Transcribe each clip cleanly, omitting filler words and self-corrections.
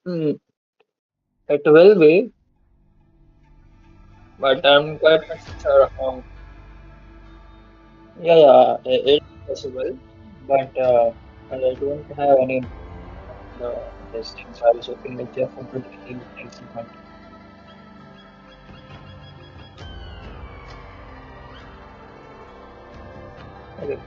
Mm, it will be, but I'm quite not sure how. Yeah, yeah, it's possible, but I don't have any the this thing. So I was hoping that Jeff would be next segment. Okay.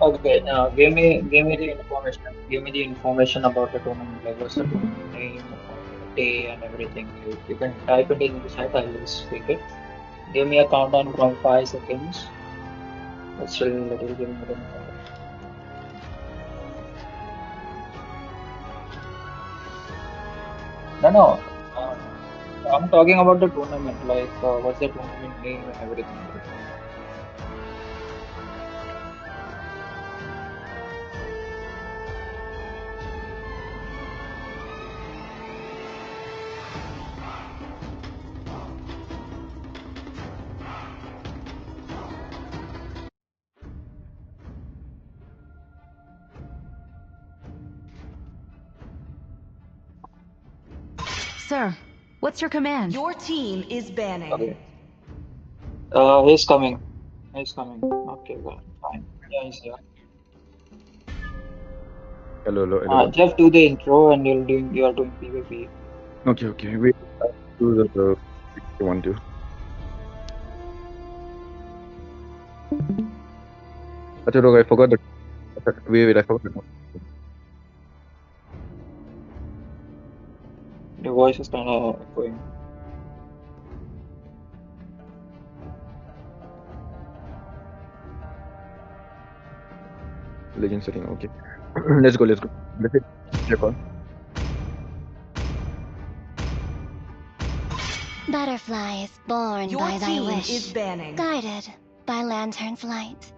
Okay, give me the information. Give me the information about the tournament. Like, what's the tournament name, day, and everything. You can type it in the chat. I will speak it. Give me a countdown from 5 seconds. It's still it will give me the countdown. No, no. I'm talking about the tournament. Like, what's the tournament name and everything. Like, Sir, what's your command? Your team is banning. okay. He's coming. He's coming. Okay, well, fine. Yeah, he's here. Hello, hello, hello. Just do the intro, and you are doing PvP. Okay, okay. Wait, I'll do the you want to. Acha, look, I forgot the. Wait, I forgot the Your voice is kind of going. legend setting. Okay, let's go, let's go. Let's hit your call. Butterflies born Your by thy team wish, is banning. guided by lantern's light.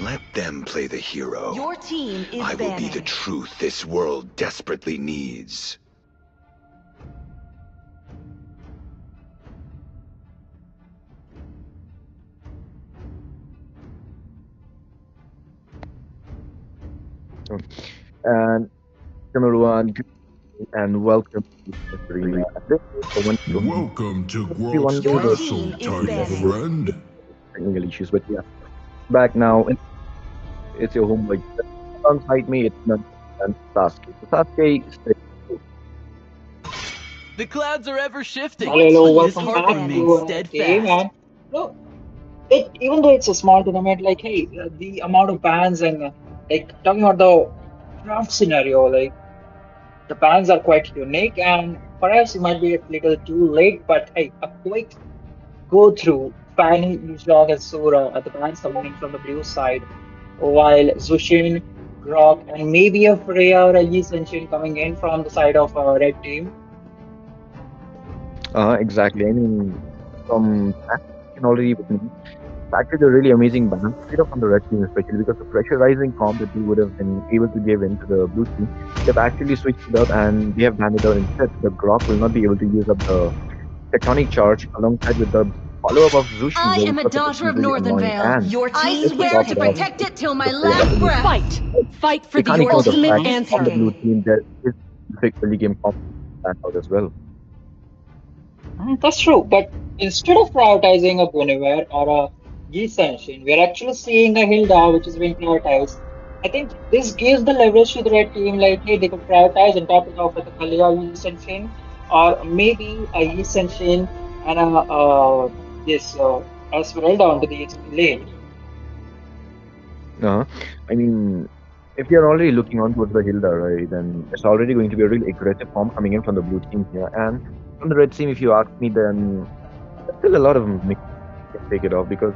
Let them play the hero. Your team is I will banning. be the truth this world desperately needs. And hello everyone, good evening, and welcome to the stream. This is the one to Welcome to be one Grok's day Your the team Castle, is tiny banning. friend. technical issues, but yeah, back now. It's your homeboy. Alongside me, it's none other than Sasuke. So Sasuke, The clouds are ever shifting, Hello, hello, but this welcome heart back banning. remains to another game. steadfast. And look, even though it's a small tournament, like, hey, the amount of bans and like talking about the draft scenario, like the bans are quite unique, and perhaps it might be a little too late. But hey, a quick go through. Fanny, Yuzhong, and Sora are the bans coming in from the blue side, while Zushin, Grok, and maybe a Freya or a Yi Senshin coming in from the side of red team. exactly. I mean, from that, you can already witness. It's actually a really amazing balance, straight up on the red team, especially because the pressurizing comp that we would have been able to give into the blue team, they've actually switched it up and they have banned it out instead. The Grok will not be able to use up the tectonic charge alongside with the follow-up of Zushi I will am a first of all daughter be of really Northern annoying. Vale. And Your I team just to is swear top to it off, picking. protect it till my the player last breath. ability. Fight! Fight for We the can't ignore the Team fact ultimate that from answer. the blue is team there is perfect early game comp stand out as well. That's true, but instead of prioritizing a Guinevere or a Yi Senshin, we're actually seeing a Hilda which is being prioritized. I think this gives the leverage to the red team, like, hey, they could prioritize and top it off with a Kalia Yi Senshin, or maybe a Yi Senshin and a yes, Esmeralda onto the HP lane. Uh, I mean, if you're already looking on towards the Hilda, right, then it's already going to be a really aggressive form coming in from the blue team here. And from the red team, if you ask me, then there's still a lot of mix can take it off because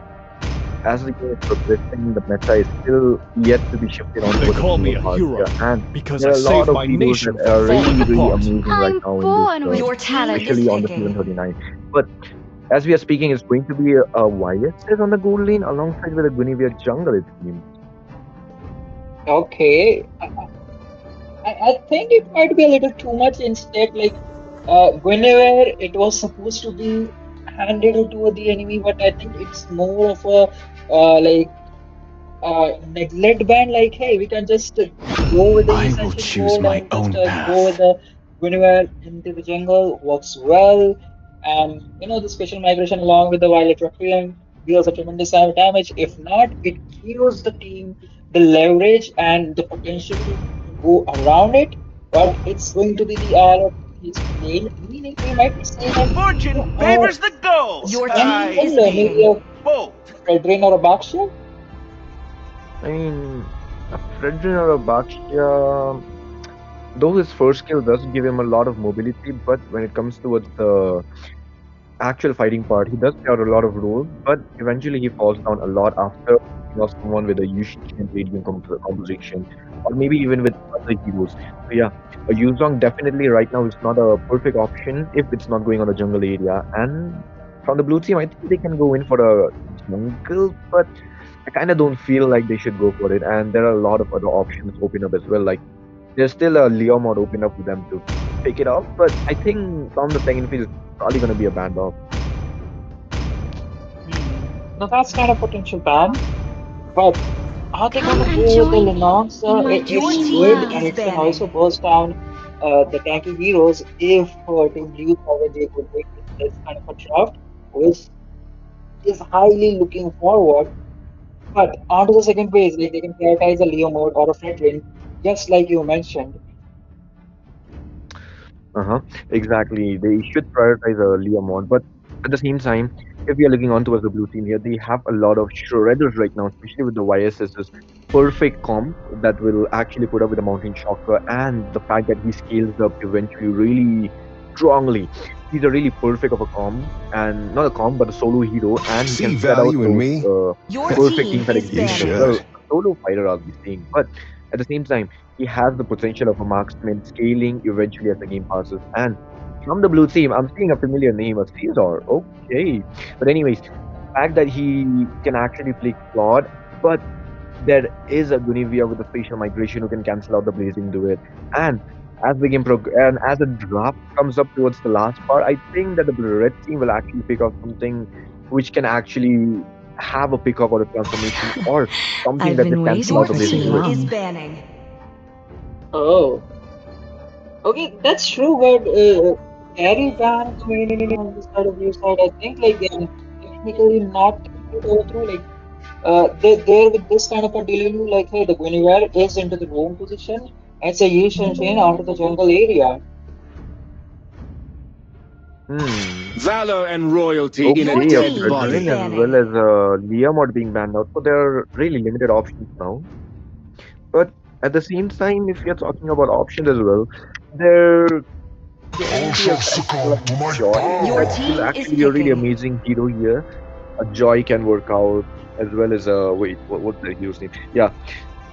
as the game is progressing, the meta is still yet to be shifted on They towards the call me solo a part here. hero And because there I are a lot saved of my heroes that nation from are falling really, really apart. amazing right I'm now in this, born with your talent talent. is especially on the season picking. 39. But as we are speaking, it's going to be a YSS on the gold lane alongside with a Guinevere jungle, it seems. Okay, I think it might be a little too much instead. Like, whenever it was supposed to be handed to the enemy, but I think it's more of a like neglect ban. Like, hey, we can just go with the I will Ascension choose Gold my and just own go with path. the whenever into the jungle works well. And the special migration along with the Violet Requiem deals a tremendous amount of damage. If not, it gives the team the leverage and the potential to go around it. But it's going to be the R of his lane, meaning we might be seeing a Fortune uh, favors the gold. Your strong team I is people, maybe picking. a bold. Fredrin or a Baxter. I mean, a Fredrin or a Baxia, though his first skill does give him a lot of mobility, but when it comes towards the actual fighting part, he does play out a lot of roles, but eventually he falls down a lot after picking off someone with a Yushi and Radiant composition, or maybe even with other heroes. So yeah, a Yuzong definitely right now is not a perfect option if it's not going on a jungle area. And from the blue team, I think they can go in for a jungle, but I kind of don't feel like they should go for it. And there are a lot of other options open up as well. Like there's still a Leo mod open up for them to pick it up, but I think from the second phase, it's probably going to be a band off. Now that's kind of potential ban. But are they Come gonna and go with the join me Lennox? in my Your It's dream good, team and is world. it can banning. also burst down the tanky heroes if Team Blue Power they could win this kind of a draft, which is highly looking forward. But onto the second phase, like they can prioritize a Leo mode or a Fredrin, just like you mentioned. Uh-huh. Exactly. They should prioritize a Leo mod, but at the same time, if we are looking on towards the blue team here, they have a lot of shredders right now, especially with the YSS's perfect comp that will actually put up with the Mountain Shocker and the fact that he scales up eventually really strongly. He's a really perfect of a comp, and not a comp, but a solo hero, and he can See spread out value in those me? Your perfect team teamfight is You execution as banning. well. should. A solo fighter, I'll be saying, but at the same time, he has the potential of a marksman scaling eventually as the game passes. And from the blue team, I'm seeing a familiar name, a Caesar. Okay. But anyways, the fact that he can actually play Claude, but there is a Guinevere with a spatial migration who can cancel out the blazing duet. And and as the draft comes up towards the last part, I think that the red team will actually pick up something which can actually have a pickup or a transformation or something I've that been can cancel waiting Your out the for too blazing team duet. is long. banning. Okay, that's true, but carry ban coming on the side of your side, I think like they are technically not taking it overthrow. Like they're with this kind of a dealing like, hey, the Guinevere is into the roam position. It's a Yish and Chain onto the jungle area. Hmm. Valor and royalty in a Your Okay, a dead team is Fredrin body. as well banning. as a Leomord being banned out. So there are really limited options now. But at the same time, if you're talking about options as well, there can be a character like Joy Your that will team is actually be a really picking. amazing hero here. A Joy can work out as well as a wait, what's the hero's name? Yeah,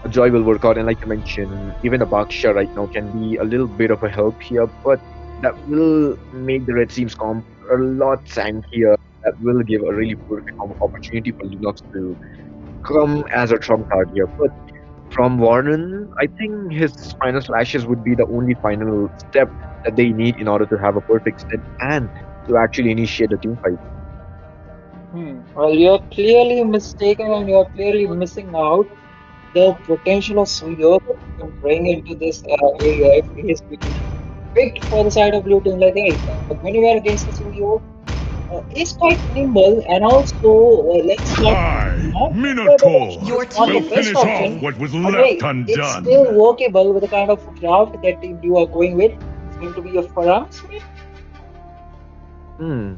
a Joy will work out, and like you mentioned, even a Baksha right now can be a little bit of a help here, but that will make the Red Team's comp a lot tankier. That will give a really perfect opportunity for Linux to come as a trump card here. But from Warren, I think his final slashes would be the only final step that they need in order to have a perfect step and to actually initiate the team fight. Well, you're clearly mistaken and you're clearly missing out the potential of Suyo can bring into this area if he is to be picked for the side of blue team. Like, hey, when you are against the Suyo, is quite nimble and also let's not compare the option. Your It's not the team is best option, picking. but hey, it's still workable with the kind of craft that team you are going with. It's going to be a Farah. Hmm.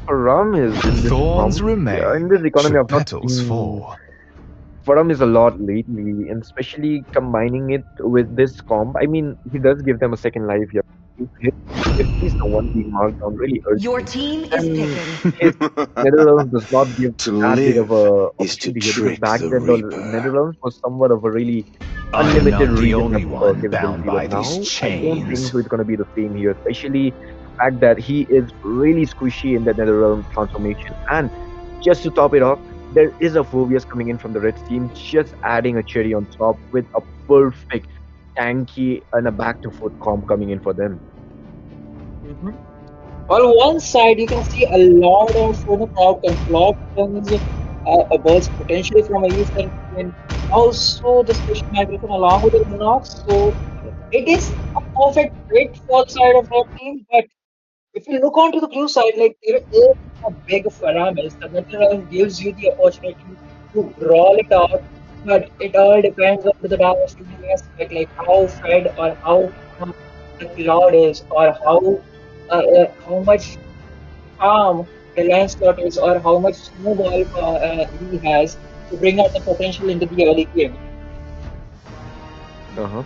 Ram is in this Thorns comp, in this remain, economy. should I've not petals seen fall. Param is a lot lately, and especially combining it with this comp. I mean, he does give them a second life here. If if he's the one being marked down really Your early, team is and picking. his Netherlands does not give To that big of live a is to opportunity here because trick back the then the Reaper. Netherlands was somewhat of a really I am unlimited not the regen only one bound capability, but by these now I don't think chains. so. It's going to be the same here, especially the fact that he is really squishy in that Netherlands transformation. And just to top it off, there is a Phobias coming in from the red team, just adding a cherry on top with a perfect tanky and a back to foot comp coming in for them. Mm-hmm. On one side, you can see a lot of crowd confluence, a burst potentially from a eastern and also the special migration along with the Monarchs. So it is a perfect fit for the side of that team. But if you look onto the blue side, like there is a big parameters. The mental round gives you the opportunity to brawl it out, but it all depends on the diversity aspect, like how fed or how the cloud is, or how much calm the Lancelot is, or how much snowball he has to bring out the potential into the early game. Uh huh.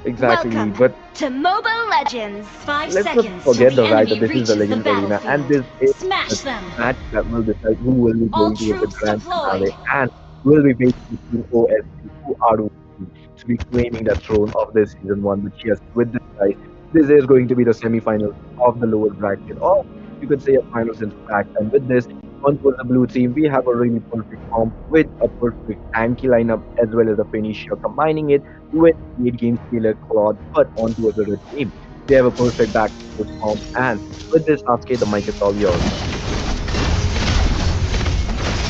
Exactly. Welcome But to Mobile Legends. let's not forget the fact that this is the Legends Arena, and this is the Smash them. match that will decide who will be All going towards the troops grand deployed. finale and will be facing between OSP, who are to be claiming the throne of this season one. Which yes, with this guys, this is going to be the semi-finals of the lower bracket, or you could say a finals in fact. And with this, on towards the blue team, we have a really perfect comp with a perfect tanky lineup as well as a finisher, combining it with late game stealer Claude, but on towards the red team. They have a perfect back foot comp, and with this, Sasuke, the mic is all yours.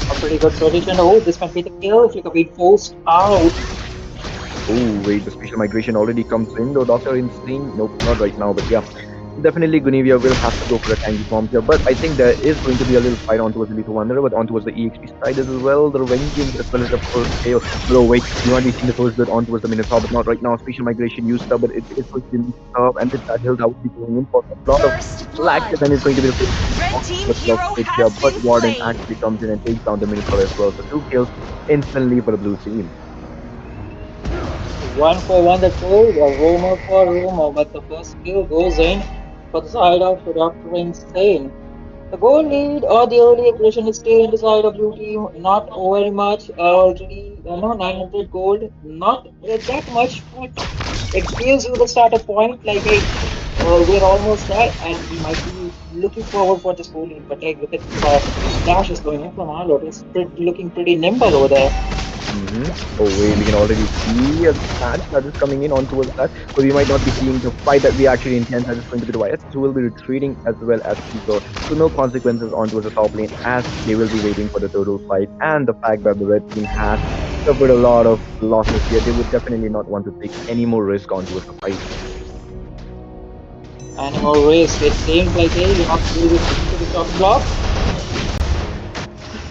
A pretty good position. Oh, this might be the kill if you could be forced out. Oh, wait, the special migration already comes in, though, Dr. Insane? Nope, not right now, but yeah. Definitely, Gunivia will have to go for a tanky bomb here, but I think there is going to be a little fight on towards the Lethal Wanderer, but on towards the EXP side as well, the Vengeance as well as the first KO. But oh wait, we might be seeing the first blood on towards the Minotaur, but not right now. Special migration used up, but it is going to be mixed up, and with that hill, that would be going in for a lot of First blood. lag, and it's going to be the first Red of team the club hero switch has here, but been Warden slain. actually comes in and takes down the Minotaur as well. So two kills instantly for the blue team. One for one, the trade, a rumor for rumor, but the first kill goes in for the side of Dr. Insane. The goal lead or the early aggression is still in the side of blue team, not very much, already, 900 gold, not that much, but it gives you the starter point, like, hey, we're almost there, and we might be looking forward for this goal lead, but like, look at the dash is going in from Arlo, it's looking pretty nimble over there. Mm-hmm. Oh wait, we can already see a match that is coming in on towards that, but we might not be seeing the fight that we actually intend. That is going to be the YS, who will be retreating as well as Pico. So no consequences on towards the top lane, as they will be waiting for the total fight. And the fact that the red team has suffered a lot of losses here, they would definitely not want to take any more risk on towards the fight. Animal risk, it seems like, hey, you're not really sticking to the chopping block.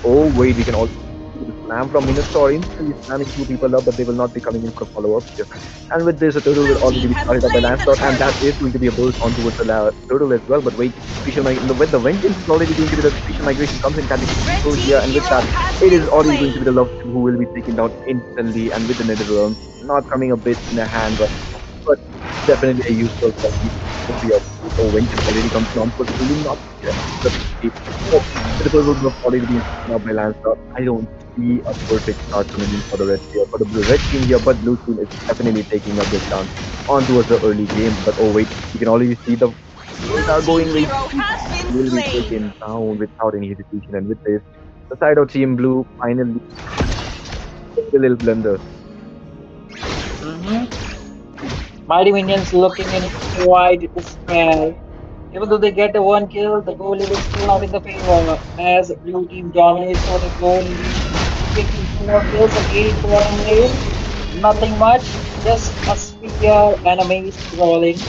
Oh wait, we can also see the slam from Minotaur instantly slamming two people up, but they will not be coming in for follow-up here. And with this, a turtle will Blue already team be has started up by slain the Lancelot, and that turtle. is going to be a burst on towards the turtle as well. But wait, with the vengeance is already going to be the special migration comes in, catching two Red people team here, and with hero that, has it is been already going to be the slain. love who will be taken down instantly, and with the Netherlands not coming a bit in a hand right now, but definitely a useful strategy. Would be a oh, vengeance already comes down towards the building, not but the purple buff already being taken up by Lancelot. I don't see a perfect start coming in for the red here, for the blue red team here, but blue team is definitely taking up the chance on towards the early game. But oh wait, you can already see the kills Blue are team going very hero quick. has been Will be slain. taken down without any hesitation, and with this, the side of team blue finally a little blunder. Mm-hmm. Mighty Minions looking in quite fair. Even though they get the one kill, the goal lead is still not in the favor as blue team dominates over the goal lead, picking two more kills again bottom lane. Nothing much, just a spear and a mace rolling.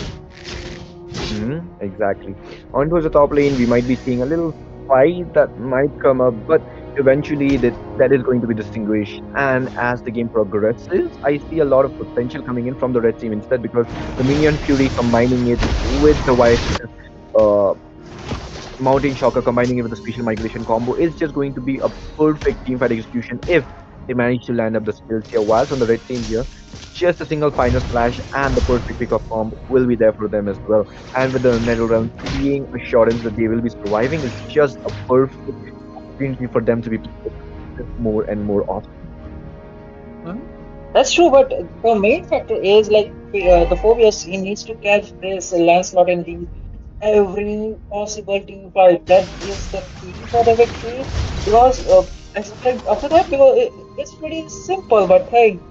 Exactly. On towards the top lane, we might be seeing a little fight that might come up, but eventually that is going to be distinguished. And as the game progresses, I see a lot of potential coming in from the red team instead because the minion fury combining it with the white uh, mountain shocker combining it with the special migration combo is just going to be a perfect teamfight execution if they manage to land up the skills here. Whilst on the red team here, just a single final splash and the perfect pick of combo will be there for them as well. And with the Nether Realm being assurance that they will be surviving, it's just a perfect opportunity for them to be more and more often. Hmm? That's true, but the main factor is like the Phobius, he needs to catch this Lancelot in the every possible team fight. That is the key for the victory. Because after that, because it's pretty simple. But hey,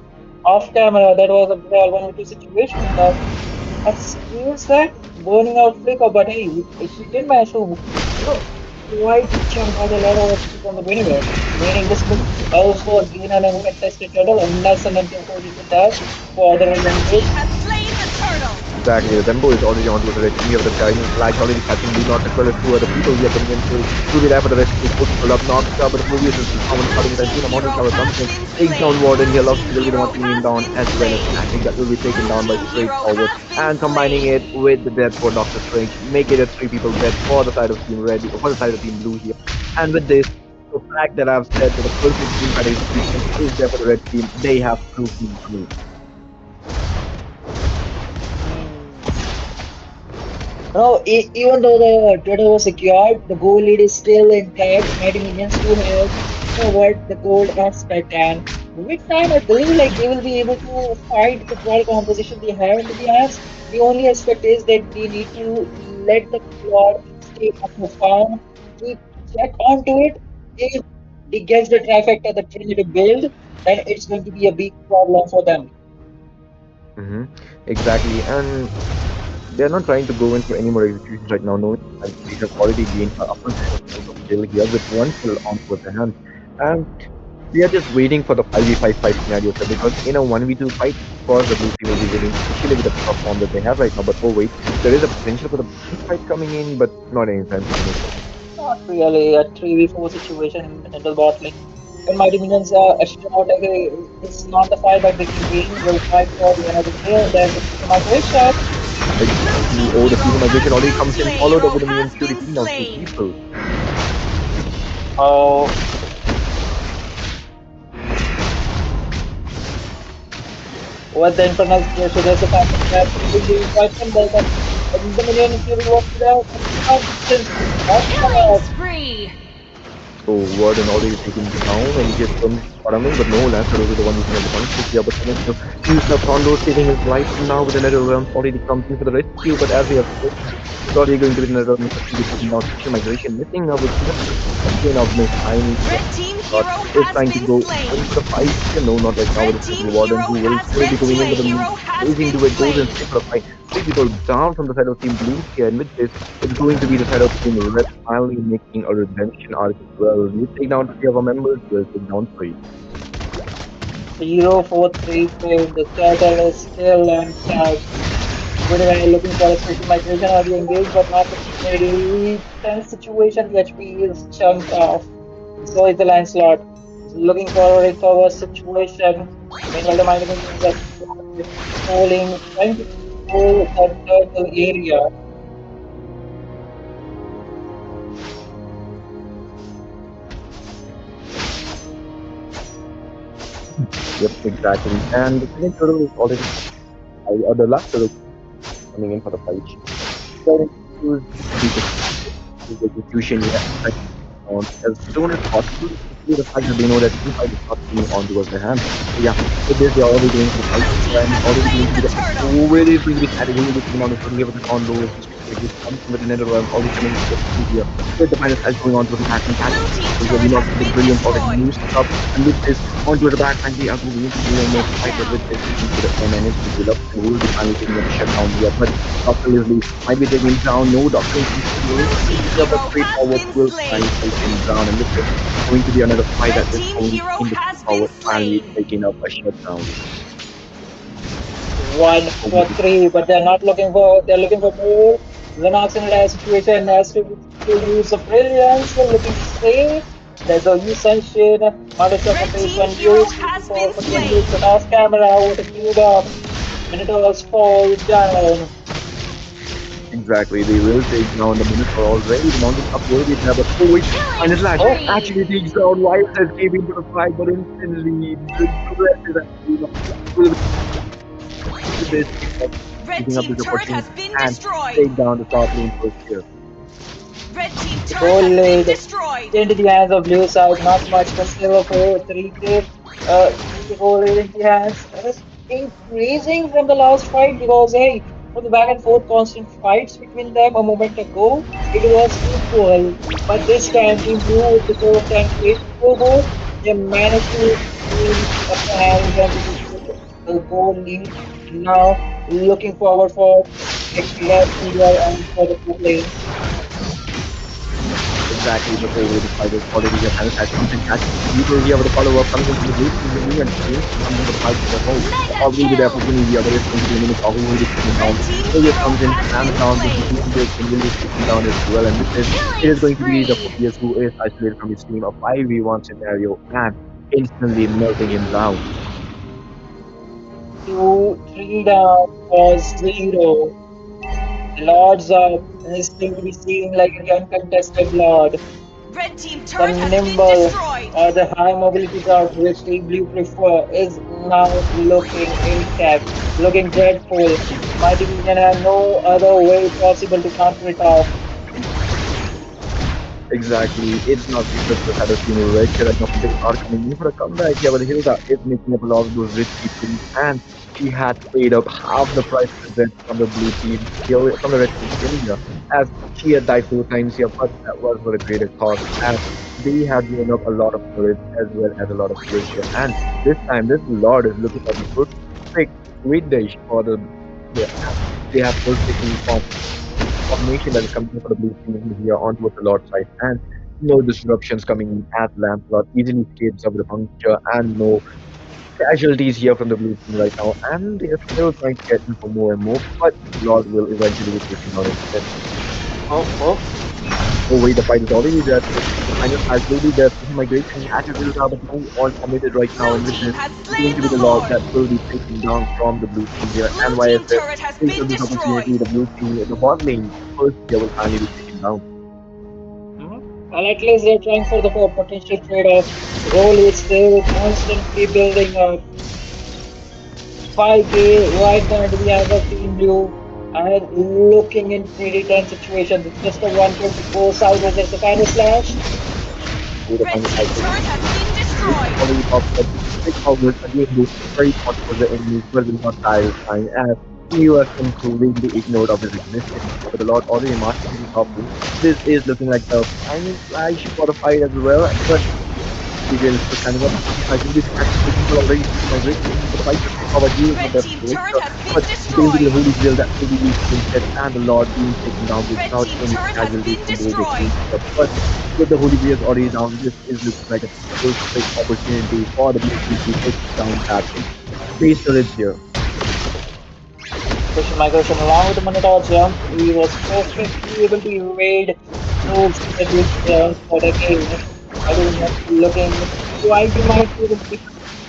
off camera, that was a brawl 1v2 situation. That excuse that burning out flicker. But hey, he did manage to, quite chunk out a lot of HP from the winner. Meaning this could also again an uncontested title unless and until Cody could die for the Red team advantage. has slain the turtle. Exactly. The tempo is already onto the red team. We have the Guardian Flash already catching Blue Knox as well as two other people. We are getting into will be there for the rescue. Both people up knocked up, but the Phobius is someone starting it. And soon a Mountain Hero Shower has comes in, been takes down slain. Warden Blue here. team Lofty will be the one hero taking him has down, been as well as slain. Static that will be taken Blue down by team hero Straightforward. has been And combining slain. it with the death for Doctor Strange, make it a three people death for the side of Team Red, for the side of Team Blue here. And with this, the fact that I've said that the perfect team fight execution is there for the red team, they have proved me true. Hmm. No, even though the turtle was secured, the goal lead is still intact. Mighty Minions do have covered the gold aspect, and with time, I believe like they will be able to fight the broad composition they have into the hands. The only aspect is that they need to let the Claude stay up the farm, keep check onto it. If it gets the trifecta, the Trinity build, then it's going to be a big problem for them. hmm Exactly. And they're not trying to go in for any more executions right now, knowing that they have already gained an upper hand in terms of skill here with one kill on with the hand. And they are just waiting for the 5v5 fight scenario here because in a 1v2 fight, of course, the blue team will be winning, especially with the pick of form that they have right now. But oh, wait, there is a potential for the big fight coming in, but not anytime soon as well. Not really a 3v4 situation in the bot lane. When Mighty Minions are assured, okay, it's not the fight that we can win, we'll fight for the another kill. There's a special migration. Exactly. Oh, the season migration already comes in, followed up Hero with the minion has fury, been taking down two slain. people. Oh, with the infernal spear, so there's a fact that in the question there's a the minion fury was there, but short distance. Killing That's spree! So Warden already taken down and he just comes bottom lane, but no, Lancer will be the one who's gonna conflict here. But someone still use the Thondo saving his life now with the Nether Realms already comes in for the rescue, but as we have said, it's already going to be the Nether Realms that will be taking down special migration, missing with just a second of miss time. Red team God hero is has trying to been go slain. in for the fight here. No, not right now with Red the team second Warden hero who will has still be been going in with slain. the Hero has losing been to it, goes in slain. straight for the fight. Three people down from the side of Team Blue here, and with this, it's going to be the side of Team Red finally making a redemption arc as well. You take down three of our members, we'll take down three. 0434. The turtle is still untouched. Whenever I'm looking for a special migration or the engage, but not the very tense situation. The HP is chunked off. So is the Lancelot. He's looking for a recover situation. Meanwhile, the Mighty Minions are controlling, trying to control that turtle area. Yep, exactly. And the second turtle is already the last turtle coming in for the fight. Trying to use his execution yet. On as soon as possible, especially the fact that they know that team fight is not coming on towards their hand. So yeah, with this, they're already going for the fight Blue team and has already going slain to be the the turtle. where is going to be static, who will be taking down the 20 with the convo. here. He's coming from the nether realm, already coming to the field here. With the final slash going on to the back line. Catches Blue the team's people here. turret Meanwhile, has the been brilliance already destroyed. used up. And with this, onto the back line, they are going into one more fight. But with Down. this, it comes to the end, and it's going to be Lux who will be finally taking up the shutdown here. But Dr. Lively might be taking him down. No, Dr. Lively Blue team here, but hero has straightforward been will finally slain. take him down. And with this, going to be another fight that Red is team going hero into has been straightforward, finally slain. taking up a shutdown. One for three, but they're looking for more. Lennox in a dire situation has to use the brilliance. They're looking safe. There's a use sunshine. Might Red sacrifice team one hero use. Looking has for been again use slain. but off camera. What a build up. Minotaurs fall down. Exactly, they will take down the Minotaur already. The Mountain Cup will be there, but oh wait, Killing final slash Oh, spree. actually takes down Wild escaping into the fight, but instantly the rest is actually not will with this Red picking up team this turret opportunity has been and destroyed. take down the top lane first here. Red team the turret goal has been lead destroyed. into the hands of blue side. Not much, but still a 3K. 3K goal lead into the hands. It's increasing from the last fight because, hey, from the back and forth constant fights between them a moment ago, it was equal. But this time, Team Blue with the first and quick scoreboard, they managed to gain the upper hand in terms of the goal lead. And now looking forward for like left here and for the top lane. Exactly, but over the fight is already here. Final Slash comes in, catches the people here with a follow-up coming in from the blue team. The minion seems to be coming in for the fight as well. Mega Or will be there for kill. Vinny here, but it's going to be a minute who will be taken down. Red team Proteus hero comes in, has slams been down with the slain. Beast and will be taken down as well. And with this, it Killing is going to be the spree. Proteus who is isolated from his team, a 5v1 scenario, and instantly melting him down. Two, three down for zero. Lords up is going to be seen like the uncontested Lord. Red team The turret has been nimble destroyed. or the high mobility craft which the blue prefer is now looking intact, looking dreadful. Mighty Minion had no other way possible to counter it off. Exactly. It's not because the Shadow Team Red here and Dr. Big are coming in for a comeback here, but Hilda is making up a lot of those risky plays, and she had paid up half the price of the red from the blue team skill from the red team skill here, as she had died 4 times here, but that was for a greater cause, as they had given up a lot of courage as well as a lot of skills here. And this time this Lord is looking like a perfect sweet dish for the here. They have first taken combination that is coming in for the blue team here onto the Lord side, and no disruptions coming in as Lancelot easily escapes up with a puncture and no casualties here from the blue team right now, and they are still trying to get in for more and more, but Lord will eventually be taken down instead. Oh, oh, Oh wait, the fight is already there. The final fight will be there. Special migration catches it out, but no all committed right now, Blue and with team this, has it's going slain to be the the Lord Lord. that will be taken down from the blue team here. And Blue team YSS turret has takes up been this opportunity. destroyed. The blue team, the bot lane first here will finally be taken down. hmm. Well, at least they're trying for the potential trade-off. The goal is still constantly building up. 5K right now into the hands of Team Blue and looking in pretty tense situations. It's just a 1K to go sideways. There's a final slash. With the Red final team fight turret has been this destroyed. already popped up. Big Hogwarts again looks very thoughtful of the enemies, but will not die this time as he was completely ignored of his existence. But the Lord already marching to the top lane. This is looking like the final flash for the fight as well, but Adrian is still standing up. Like will be catching the people already special migration coming for the fight, but straightforward he will not Red there team for the turret extra. has But been it's going to be the destroyed. Holy Grail that will be used instead, and the Lord being taken down Red without team any turret has casualties been from both the destroyed. teams. But with the Holy Grail already down, this is looking like a perfect opportunity for the blue team to take down that base turret here. Special migration along with the Minotaur jump. He was perfectly able to evade those introduced rounds, but again, I think not looking quite might be able to pick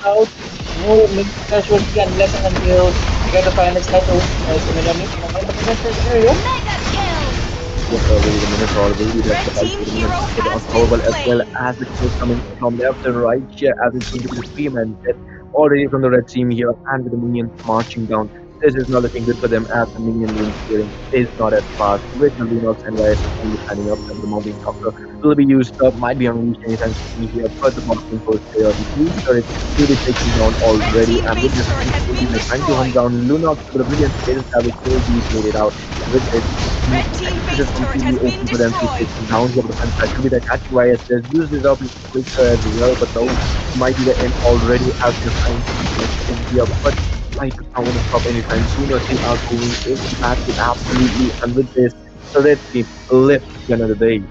out. No minion casualty unless and until they get the final slash. Oh, there's the minion. The minion scenario. Mega kill. Yes, already the Minotaur will be there for Red the fight team with the hero Minotaur is has been unstoppable as well slain. as the kills coming from left and right here as it's going to be the three man death already from the red team here and with the minions marching down. this is not looking good for them as the minion lane scaling is not as fast. With the Lunox and YSS only standing up and the Mounting Doctor will be used up, might be unleashed anytime soon here, but the bottom lane first player, the blue turret will be taken down Red already, team and with base this turret blue has only been they're trying to hunt destroyed. down Lunox, but the brilliant skill savage will be played it out, and with this the Red team access is base turret completely has been open for them to take destroyed. him down here, but the fence that will be the catching YSS, use this up into quicker as well, but no, it might be the end already as they're trying to connect in here, but fight is not going to stop anytime soon. Our team are going into battle absolutely, and with this, the red team lives to see another day.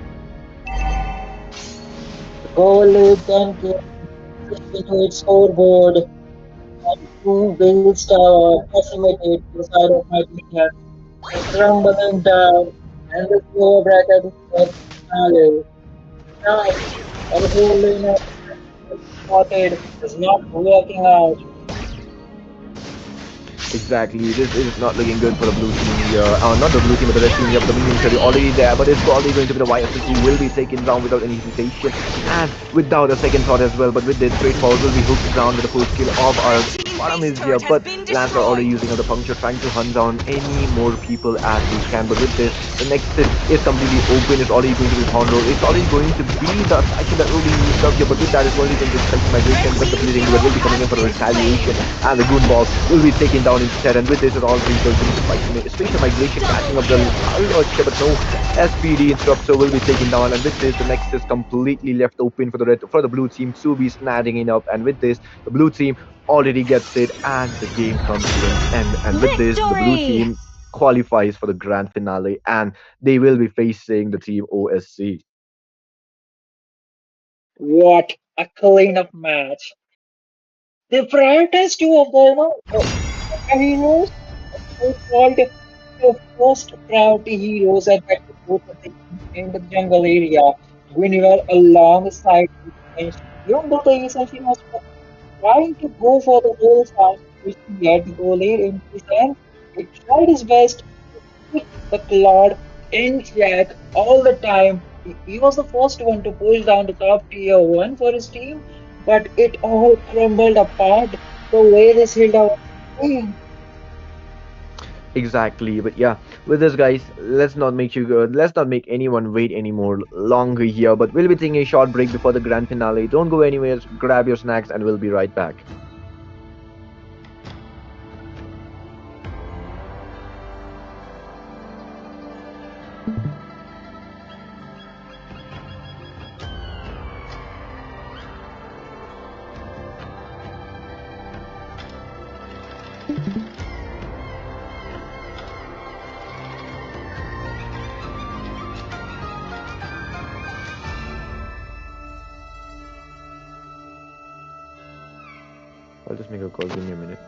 The goal lead then came into its scoreboard, and two Bills decimated the side of my team. The crumbling down, and the slow bracket was finale. Now, our whole lineup spotted is not working out. Exactly. This is not looking good for the blue team here. Not the blue team, but the red team here. But the Killing minions are spree. already there. But it's probably going to be the YSS who will be taken down without any hesitation and without a second thought as well. But with this, straightforward will be hooked down with the full skill of our Red team bottom base is here. turret has But been Lance are already destroyed. using other puncture, trying to hunt down any more people as they can. But with this, the next is completely open. It's already going to be the Thorn Roll. It's already going to be the statue that will be used up here. But with that, it's already going to be the Spectral Red Migration. But the team Bleeding hero River will be coming has in for the been retaliation, slain. and the Goon Ball will be taken down instead. And with this, it already turns into the spatial migration, Double catching up the kill. large here, but no SPD interrupter will be taken down. And with this, the next is completely left open for the blue team to be snatching it up. And with this, the blue team already gets it, and the game comes to an end. And with this, the blue Victory! team qualifies for the grand finale, and they will be facing the team OSC. What a clean-up match. They prioritized two of the heroes. They called the first priority heroes and had to go to in the jungle area. Guinevere alongside the bench. Even though the assassin was trying to go for the whole fast position, yet the goalie in his end, he tried his best to keep the Claude in check all the time. He was the first one to push down the top tier one for his team, but it all crumbled apart the way they held out. Exactly, but yeah, with this, guys, let's not make anyone wait anymore longer here. But we'll be taking a short break before the grand finale. Don't go anywhere. Grab your snacks, and we'll be right back. I'll just make a call. Give me a minute.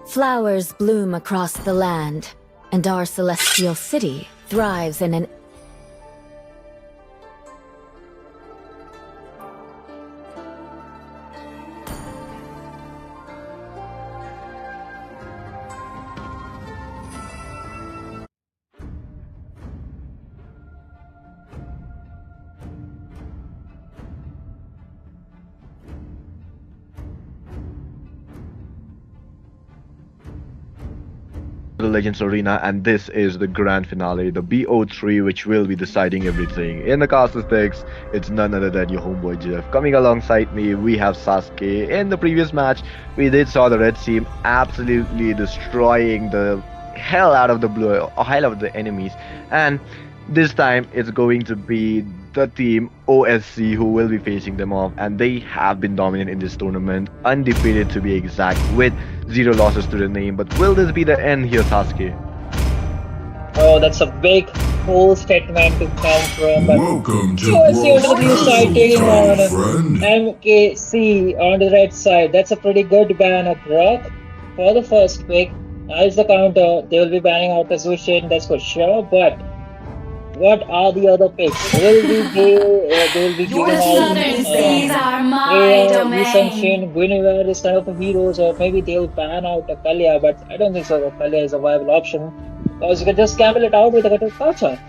Flowers bloom across the land, and our celestial city thrives in an The Legends Arena, and this is the grand finale, the BO3, which will be deciding everything. In the caster stakes, it's none other than your homeboy Jeff. Coming alongside me, we have Sasuke. In the previous match, we did saw the red team absolutely destroying the hell out of the enemies, and this time it's going to be the team OSC who will be facing them off, and they have been dominant in this tournament, undefeated to be exact, with zero losses to the name. But will this be the end here, Sasuke? Oh, that's a big, bold statement to come from. But Welcome to OSC on the World blue side Casual taking on Time, friend. MKC on the red side. That's a pretty good ban of Rock for the first pick. As the counter, they will be banning out Azushin, that's for sure. But what are the other picks? They will be Your giving out southern seas are my Freya, Yi domain. Senshin, Guinevere, this type of heroes, or maybe they'll ban out a Kalia, but I don't think so. That Kalia is a viable option because you can just gamble it out with a Gacha.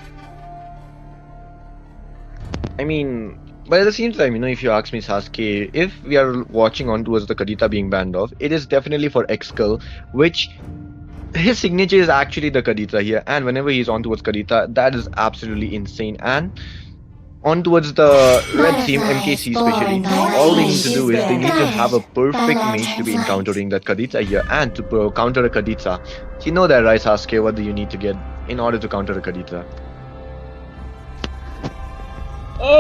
I mean, but at the same time, if you ask me, Sasuke, if we are watching on towards the Kadita being banned off, it is definitely for Exkull, which his signature is actually the Kadita here, and whenever he's on towards Kadita, that is absolutely insane. And on towards the red team, Butterflies MKC especially, born by all they rain. need to do is they need to have Guided a by perfect mage to lantern be flight. encountering that Kadita here, and to counter a Kadita. You know that, right, Sasuke? What do you need to get in order to counter a Kadita?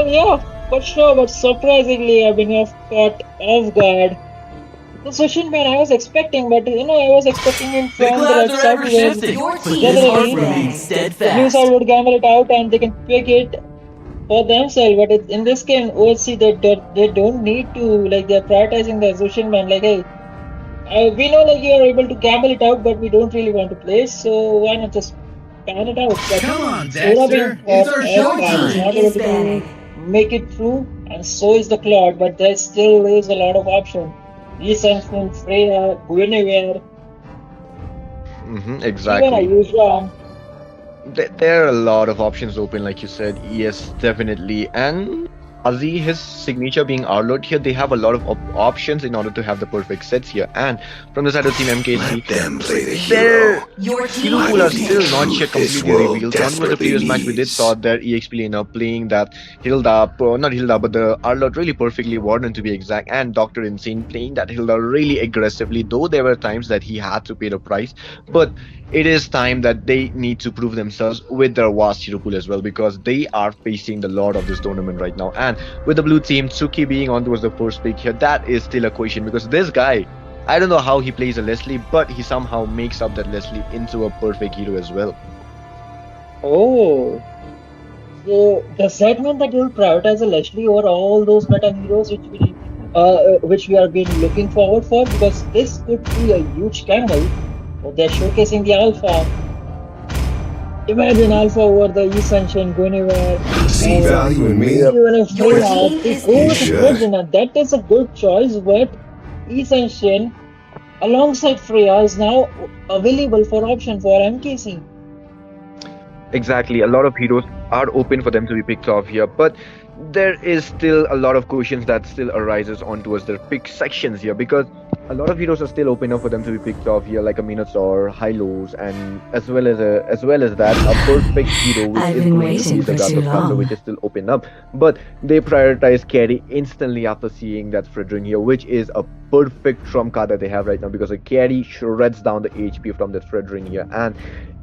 Yeah, for sure, but surprisingly, I've been caught off guard. The Sushin man I was expecting, but I was expecting him The from the clouds red are side ever because shifting, Your but team this heart generally is remains dead. the blue side steadfast. would gamble it out and they can pick it for themselves. But in this game, OSC they don't need to, like, they're prioritizing the Sushin man. Like, hey, we know like you are able to gamble it out, but we don't really want to play, so why not just pan it out? But Come on, Sora being Dexter. It's caught our off Your guard is team showtime. not is able to banning. make it through, and so is the Claude, but there still is a lot of option. Lee Sang-Fun, Freya, Guinevere, even a Exactly. Yuzhan. There are a lot of options open, like you said. Yes, definitely. And Azi, his signature being Arlot here, they have a lot of options in order to have the perfect sets here. And from the side of Team MKC, Let them play the their hero. Your hero team I pool will are is be the still banning. not yet truth this completely world revealed. On towards the desperately previous match, we did saw needs. their EXP laner playing that Hilda, not Hilda, but the Arlot really perfectly, Warden to be exact, and Dr. Insane playing that Hilda really aggressively, though there were times that he had to pay the price. But it is time that they need to prove themselves with their vast hero pool as well, because they are facing the lord of this tournament right now. And with the blue team, Tsuki being on towards the first pick here, that is still a question, because this guy, I don't know how he plays a Leslie, but he somehow makes up that Leslie into a perfect hero as well. Oh, so does that mean that you'll prioritize a Leslie over all those meta heroes which we have been looking forward for? Because this could be a huge gamble. They're showcasing the alpha. Imagine Alpha over the Ascension, Guinevere, See or value in me? Yep. even if Your Freya, team they is go You with banning. should. Virginia. That is a good choice, but Ascension alongside Freya is now available for option for MKC. Exactly. A lot of heroes are open for them to be picked off here, but there is still a lot of questions that still arises on towards their pick sections here, because a lot of heroes are still open up for them to be picked off here, like a Minotaur, Hylos, and as well as that, a perfect hero which I've is been going to be waiting the for too Gatotkato, which long. is still open up. But they prioritize carry instantly after seeing that Fredrin here, which is a perfect trump card that they have right now, because a carry shreds down the HP from that Fredrin here, and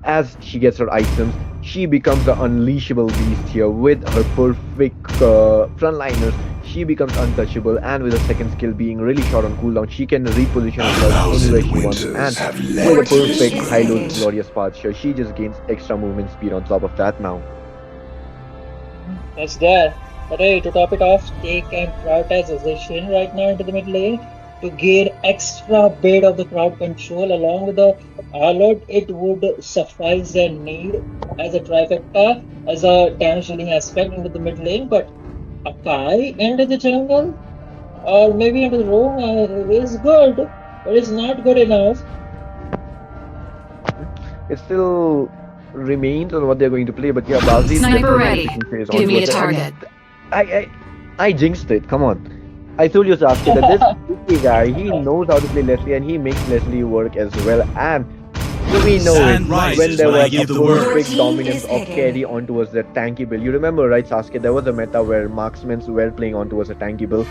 as she gets her items, she becomes the unleashable beast here with her perfect frontliners. She becomes untouchable, and with a second skill being really short on cooldown, she can reposition A herself anywhere thousand she wants. winters And have with a Your led to team this perfect is Hylos banning. moment. glorious path here, she just gains extra movement speed on top of that now. That's there. But hey, to top it off, they can prioritize Ascension right now into the mid lane. to gain extra bit of the crowd control along with the Arlord, it would suffice their need as a trifecta, as a damage dealing aspect into the mid lane. But a Kai into the jungle or maybe into the roam is good, but it's not good enough. It still remains on what they're going to play, but yeah, Bazi is Sniper definitely ready. taking phase Give onto me a us. And target. I, I, I jinxed it. Come on. I told you, Sasuke, that this Leslie guy, he knows how to play Leslie and he makes Leslie work as well. And we know Sand when rises there when I was a give the word. perfect dominance of carry onto us the tanky build. You remember, right, Sasuke? There was a meta where marksmen were playing onto us a tanky build.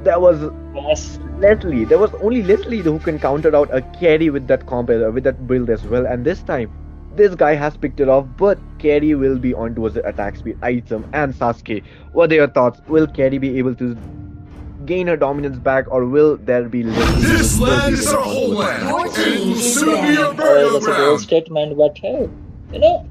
There was Yes, Leslie. There was only Leslie who can counter out a carry with that comp with that build as well. And this time, this guy has picked it off, but carry will be on towards the attack speed item. And Sasuke, what are your thoughts? Will carry be able to gain her dominance back, or will there be Leslie who will This still land be is winning our on towards the homeland, Your matchup? and it team will is soon be a banned. oh, burial that's a bold ground. statement, but hey, you know,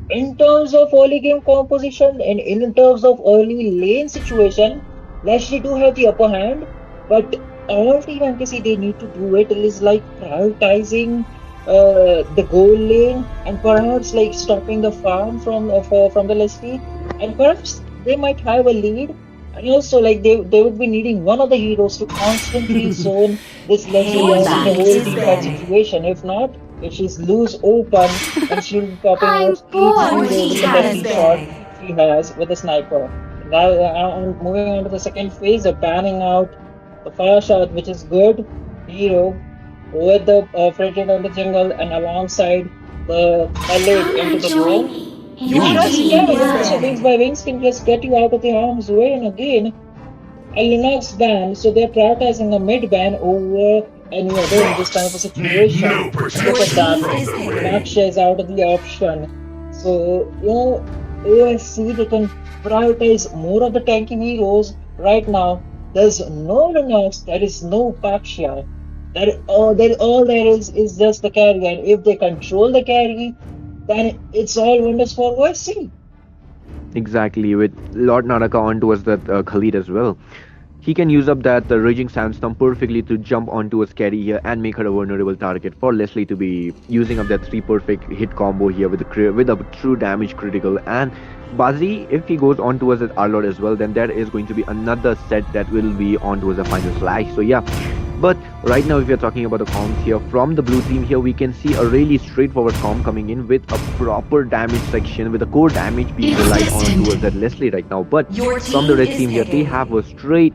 in terms of early game composition and in terms of early lane situation, Lashley do have the upper hand, but all Team MKC they need to do it is like prioritizing the goal lane and perhaps like stopping the farm from the Leslie, and perhaps they might have a lead. And also, like they would be needing one of the heroes to constantly zone this Leslie Your out in the team whole is team fight banned. situation. If not, if she's loose open, and she'll be popping I'm off each bored. Your hero team with the has lucky shot been. she has with the sniper. Now, moving on to the second phase, they're banning out the fire shot, which is good hero with the Fredrin on the jungle and alongside the Khalid Come into and the join roam. me. And Your also, team yeah, is also Wings banned. by Wings can just get you out of the harm's way. And again, a Linux ban, so they're prioritizing a mid ban over any other in this kind of a Rocks need situation. no And look Your at protection that, team from is the hidden. rain. Naksha is out of the option. So, OSC, they can prioritize more of the tanky heroes right now. There's no Linux, there is no Paksha. All there is just the carry, and if they control the carry, then it's all wonders for OSC. Exactly, with Lord Naraka on towards that Khalid as well. He can use up that Raging Sandstorm perfectly to jump onto a scary here and make her a vulnerable target for Leslie to be using up that three perfect hit combo here with with a true damage critical. And Bazi, if he goes on towards that Arlord as well, then there is going to be another set that will be on towards the final slash. So yeah, but right now, if you're talking about the comms here from the blue team here, we can see a really straightforward comm coming in with a proper damage section with the core damage being It's relied on destined. towards that Leslie right now. But Your from the team red is team here, they hidden. have a straight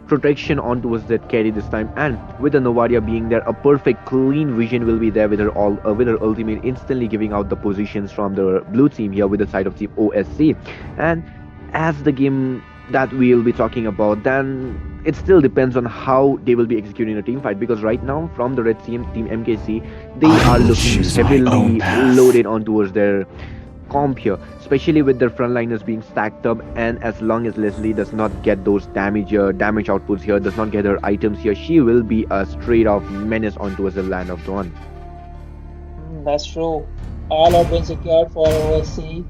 protection on towards that carry this time, and with the Novaria being there, a perfect clean vision will be there with her all with her ultimate instantly giving out the positions from the blue team here with the side of team OSC. And as the game that we'll be talking about, then it still depends on how they will be executing a team fight, because right now from the red team MKC, they I are will looking choose my own heavily path. loaded on towards their comp here, especially with their frontliners being stacked up. And as long as Leslie does not get those damage outputs here, does not get her items here, she will be a straight off menace onto the land of Dawn. That's true. All have been secured for OSC.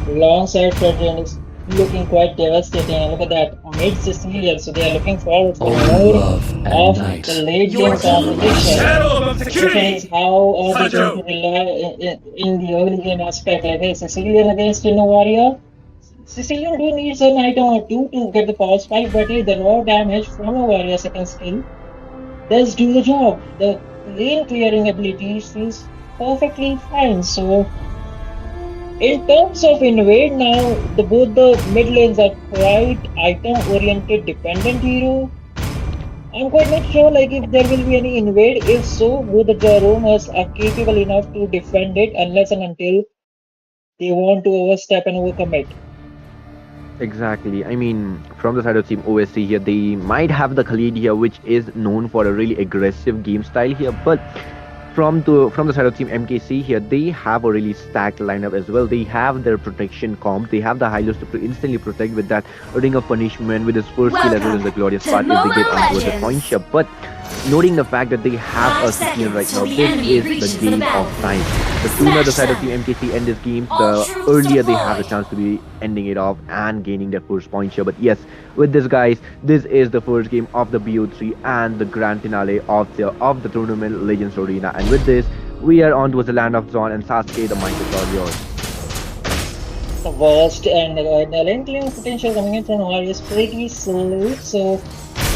Alongside Fredrin is looking quite devastating. And look at that, mid Sicilian. So they are looking forward for more of the late Your game team is competition. banned. Shadow of So the question Decay! is, how are they going to Sato! rely in the early game aspect? Like, hey, Sicilian against Inno Warrior. Sicilian do needs an item or two to get the power spike, but hey, the raw damage from a warrior second skill does do the job. The lane clearing ability feels perfectly fine. So in terms of invade now, both the mid lanes are quite item oriented dependent hero. I'm quite not sure like if there will be any invade. If so, both the Jaromas are capable enough to defend it unless and until they want to overstep and overcommit. Exactly. I mean, from the side of Team OSC here, they might have the Khalid here, which is known for a really aggressive game style here. But from the side of Team MKC here, they have a really stacked lineup as well. They have their protection comp. They have the Hylos to instantly protect with that Ring of Punishment, with his first skill as well as Welcome the Glorious to Path if they get Mobile onto the point Legends. shop. But noting the fact that they have a 16 right now, this is the game of time. The sooner the side of Team MKC end this game, the earlier they have the chance to be ending it off and gaining their first point share. But yes, with this guys, this is the first game of the BO3 and the grand finale of the tournament Legends Arena. And with this, we are on towards the land of Zon and Sasuke. The mic is all yours. The worst and the lane clearing potential coming in from R is pretty slow. So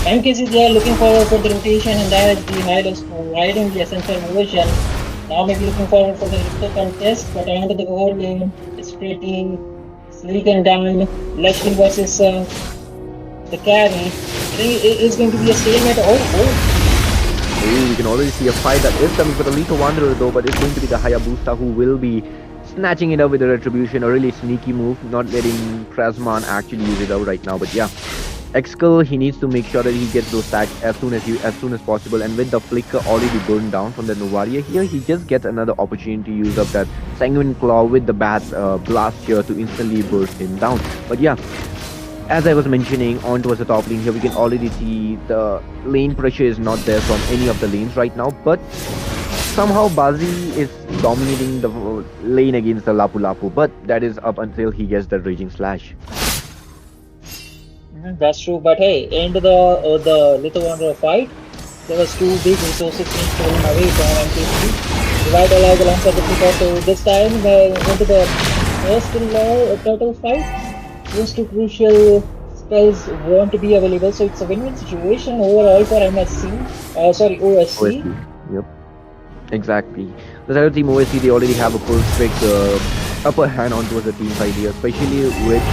MKC they are looking forward for the rotation and that is the highlights providing the essential motion. Now maybe looking forward for the Ripto contest, but under the whole game it's pretty sleek and down. Leslie versus the carry. I think it is going to be a stalemate. Ooh, we can already see a fight that is coming for the Lethal Wanderer though, but it's going to be the Hayabusa who will be snatching it up with the Retribution. A really sneaky move, not letting Krasman actually use it out right now. But yeah, Exkel, he needs to make sure that he gets those stacks as soon as possible. And with the flicker already burned down from the Novaria here, he just gets another opportunity to use up that Sanguine Claw with the Bat Blast here to instantly burst him down. But yeah, as I was mentioning, on towards the top lane here, we can already see the lane pressure is not there from any of the lanes right now. But somehow Bazi is dominating the lane against the Lapu Lapu. But that is up until he gets the Raging Slash. That's true, but hey, into the Little Wanderer fight, there was two big resources being stolen away from MKC. Divide alive alongside the Flicker, so this time into the first turtle fight, those two crucial spells want to be available, so it's a win-win situation overall for MSC, sorry, OSC. OSC. Yep. Exactly. The side of Team OSC, they already have a perfect upper hand on towards the team side here, especially with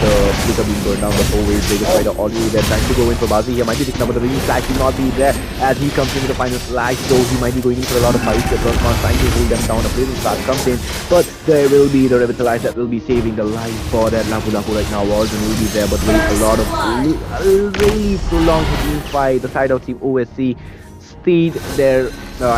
Flicker being burned down. But always Vegas Spider already there, trying to go in for Bazi here. Might be picking up the ring slash, will not be there as he comes in with the final slash. So he might be going in for a lot of fights. The Crossman trying to hold them down. A blazing start comes in, but there will be the Revitalize that will be saving the life for that Lapu Lapu right now. Walden will be there, but with a lot of really prolonged team fight. The side of Team OSC stayed there. Stayed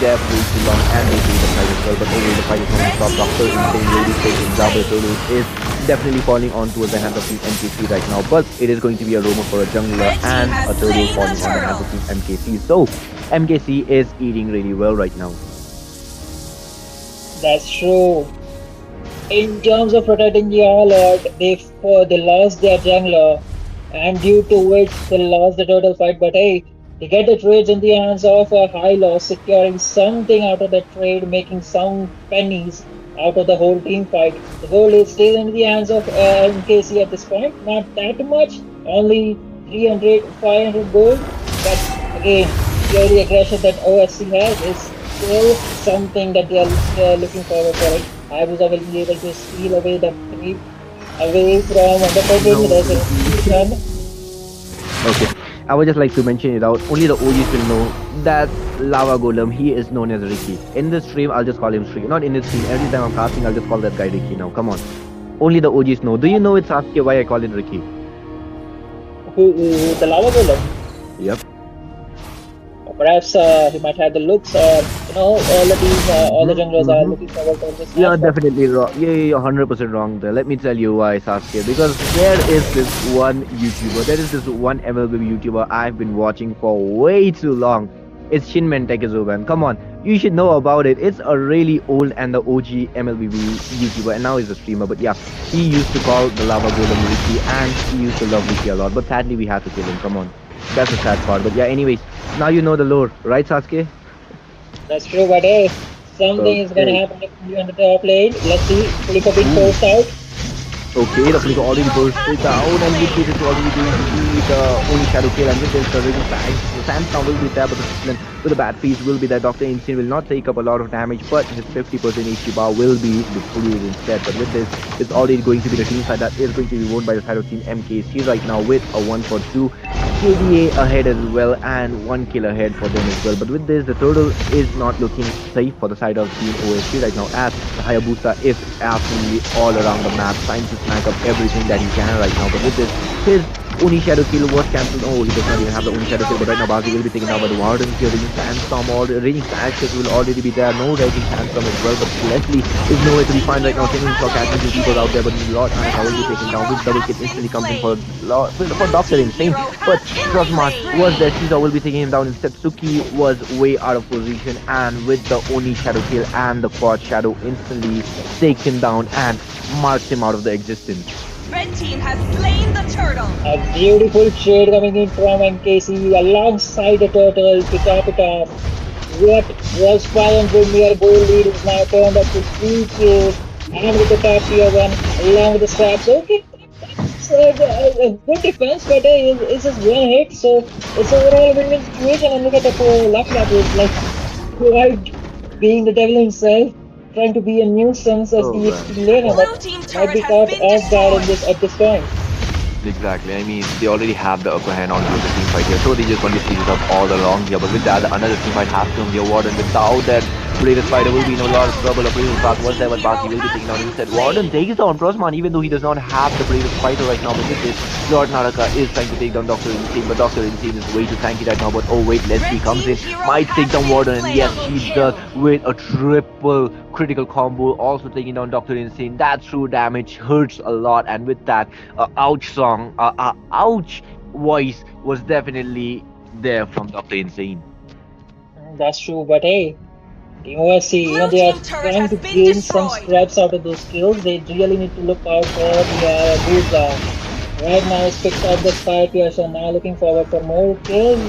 there for way too long, and they paid the fight as well. But overall, the fight is not stop. Doctor Insane really taking Jabba Solo is definitely falling on towards the hands of Team MKC right now. But it is going to be a Roma for a jungler and a turtle falling on the hands of Team MKC. So MKC is eating really well right now. That's true. In terms of protecting the Warlord, they lost their jungler, and due to which they lost the total fight. But hey, they get the trades in the hands of a high loss, securing something out of the trade, making some pennies out of the whole team fight. The gold is still in the hands of MKC at this point, not that much, only 300, 500 gold. But again, the early aggression that OSC has is still something that they are looking forward for. It. Hayabusa will be able to steal away the creep away from the person. There's a Okay. I would just like to mention it out. Only the OGs will know that Lava Golem, he is known as Ricky. In this stream, I'll just call him Ricky. Not in this stream. Every time I'm casting, I'll just call that guy Ricky now. Come on. Only the OGs know. Do you know it's Sasuke why I call it Ricky? the Lava Golem. Yep. Perhaps he might have the looks, or all the teams, all the junglers are looking forward to this. You're definitely wrong. Yeah, you're 100% wrong there. Let me tell you why, Sasuke. Because there is this one YouTuber, there is this one MLB YouTuber I've been watching for way too long. It's Shinmen Tekizuban. Come on, you should know about it. It's a really old and the OG MLB YouTuber, and now he's a streamer. But yeah, he used to call the Lava Golem Ricky, and he used to love Ricky a lot. But sadly, we had to kill him. Come on. That's the sad part. But yeah, anyways, now you know the lore, right, Sasuke? That's true, but hey, something is gonna happen on the top lane. Let's see, Flicker being forced out. Okay, the Flicker already bursted down, and with this is already going to be the only shadow kill, and with this the Raging Slash, the Sandstorm will be there, but the Discipline with the bad freeze will be there. Dr. Insane will not take up a lot of damage, but his 50% HP bar will be depleted instead. But with this, it's already going to be the team side that is going to be won by the side of Team MKC right now with a 1-for-2. KDA ahead as well, and 1 kill ahead for them as well. But with this, the turtle is not looking safe for the side of Team OSC right now, as the Hayabusa is absolutely all around the map, trying to snag up everything that he can right now. But with this, his Oni Shadow Kill was cancelled. Oh, he does not even have the Team Oni Shadow Kill, hero but right now has Bazi will been be taken down by the slain. Wardens here. Raging Sandstorm or Raging Ashes will already be there. No Raging Sandstorm as well, but Leslie is nowhere to be Team found right now. hero Changing Shock ally catching is few people out slain. there, but Lord Red Anaka will be team taken down hero with double has kill. been Instantly comes in slain. For Blue Doctor team Insane, hero but has killing Frostman was spree. there. Caesar will be taking him down instead. Suki was way out of position, and with the Oni Shadow Kill and the Quad Shadow instantly takes him down and marks him out of the existence. Red team has slain the turtle. A beautiful trade coming in from MKC alongside the turtle to top it off. What was 500 near goal lead is now turned up to 3 kills and with the top tier one along with the scraps. Okay, that's a good defense, but it's just one hit, so it's overall a win-win situation. And look at the poor Lucky Lap is like quite being the devil himself, trying to be a nuisance as Oh the man. XP laner, but Blue team might turret be has caught been off guard in destroyed. this at this point. Exactly. I mean, they already have the upper hand on the team fight here, so they just want to speed it up all along here. But with that, another team might have come here. Warden without that Brave Spider will be in a lot of trouble. A Brave Blue Start was team there, but hero Basi will be has taken down been instead. Warden slain. takes down Prosman, even though he does not have the Brave Spider right now. But with this, Lord Naraka is trying to take down Doctor Insane, but Doctor Insane is way too tanky right now. But oh wait, Leslie Red comes team in, hero might take has down been Warden, and yes, slain. she does with a triple critical combo, also taking down Doctor Insane. That true damage hurts a lot, and with that ouch song, ouch voice was definitely there from Dr. Insane. That's true, but hey, Team OSC, even Blue they are team turret trying has to been gain some destroyed. scraps out of those kills, they really need to look out for the Burza. Right now, it's picked up the Sky Pierce, and now looking forward for more kills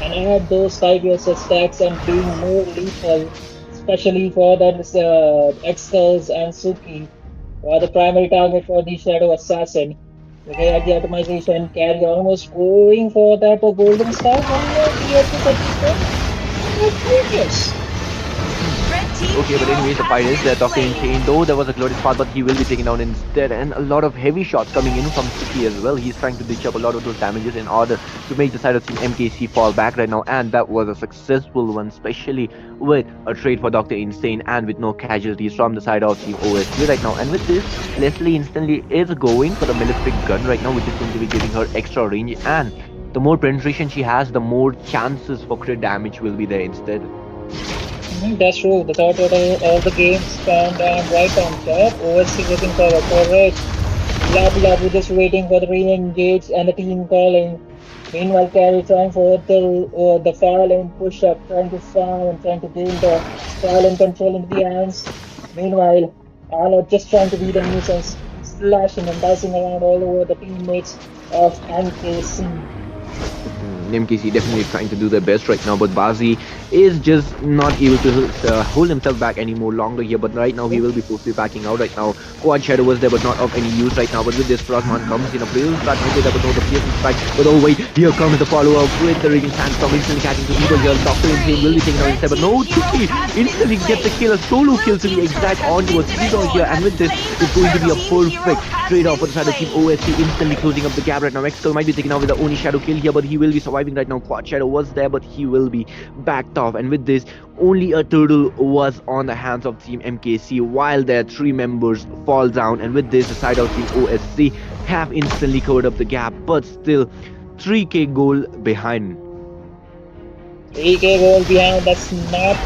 and add those Sky Pierce stacks and being more lethal, especially for that Excels and Suki, who are the primary target for the Shadow Assassin. Looking at the optimization, carry almost going for that golden staff, and tier 2 at this point. Genius. Red team Okay, but hero anyways, the has fight is been there. Dr. slain. Insane, though there was a glorious spot, but he will be taken down instead. And a lot of heavy shots coming in from Suki as well. He's trying to ditch up a lot of those damages in order to make the side of Team MKC fall back right now. And that was a successful one, especially with a trade for Dr. Insane and with no casualties from the side of Team OSC right now. And with this, Leslie instantly is going for the Malefic gun right now, which is going to be giving her extra range. And the more penetration she has, the more chances for crit damage will be there instead. That's true. The thought of the game spawned on right on top. OSC looking forward for it. Lapu Lapu just waiting for the re-engage and the team calling. Meanwhile, Carry trying for the far lane push up, trying to farm and trying to gain the far lane control into the hands. Meanwhile, Arnold just trying to be the nuisance, slashing and dicing around all over the teammates of MKC. MKC definitely trying to do their best right now, but Bazi is just not able to hold himself back anymore longer here. But right now, he Nope. will be forced to be backing out right now. Quad Shadow was there, but not of any use right now. But with this, Frostman comes in. A Blaze Start might be there, but no, the piercing strike. But oh, wait, here comes the follow up with the Raging Sandstorm instantly catching two people here. Doctor Insane will be Spree. taken out Red instead, but team no, hero Suki has been instantly gets a slain. kill, a solo Blue kill to be team turret exact has onto a been Caesar destroyed. here. And Has with this, slain the it's going to be turtle. a Team hero perfect has trade off been for the side of Team slain. OSC, instantly closing up the gap right now. Excal might be taken out with the Oni Shadow kill here, but he will be surviving right now. Quad Shadow was there, but he will be backed off. And with this, only a turtle was on the hands of Team MKC while their three members fall down. And with this, the side of Team OSC have instantly covered up the gap, but still 3K goal behind. 3K goal behind. That's not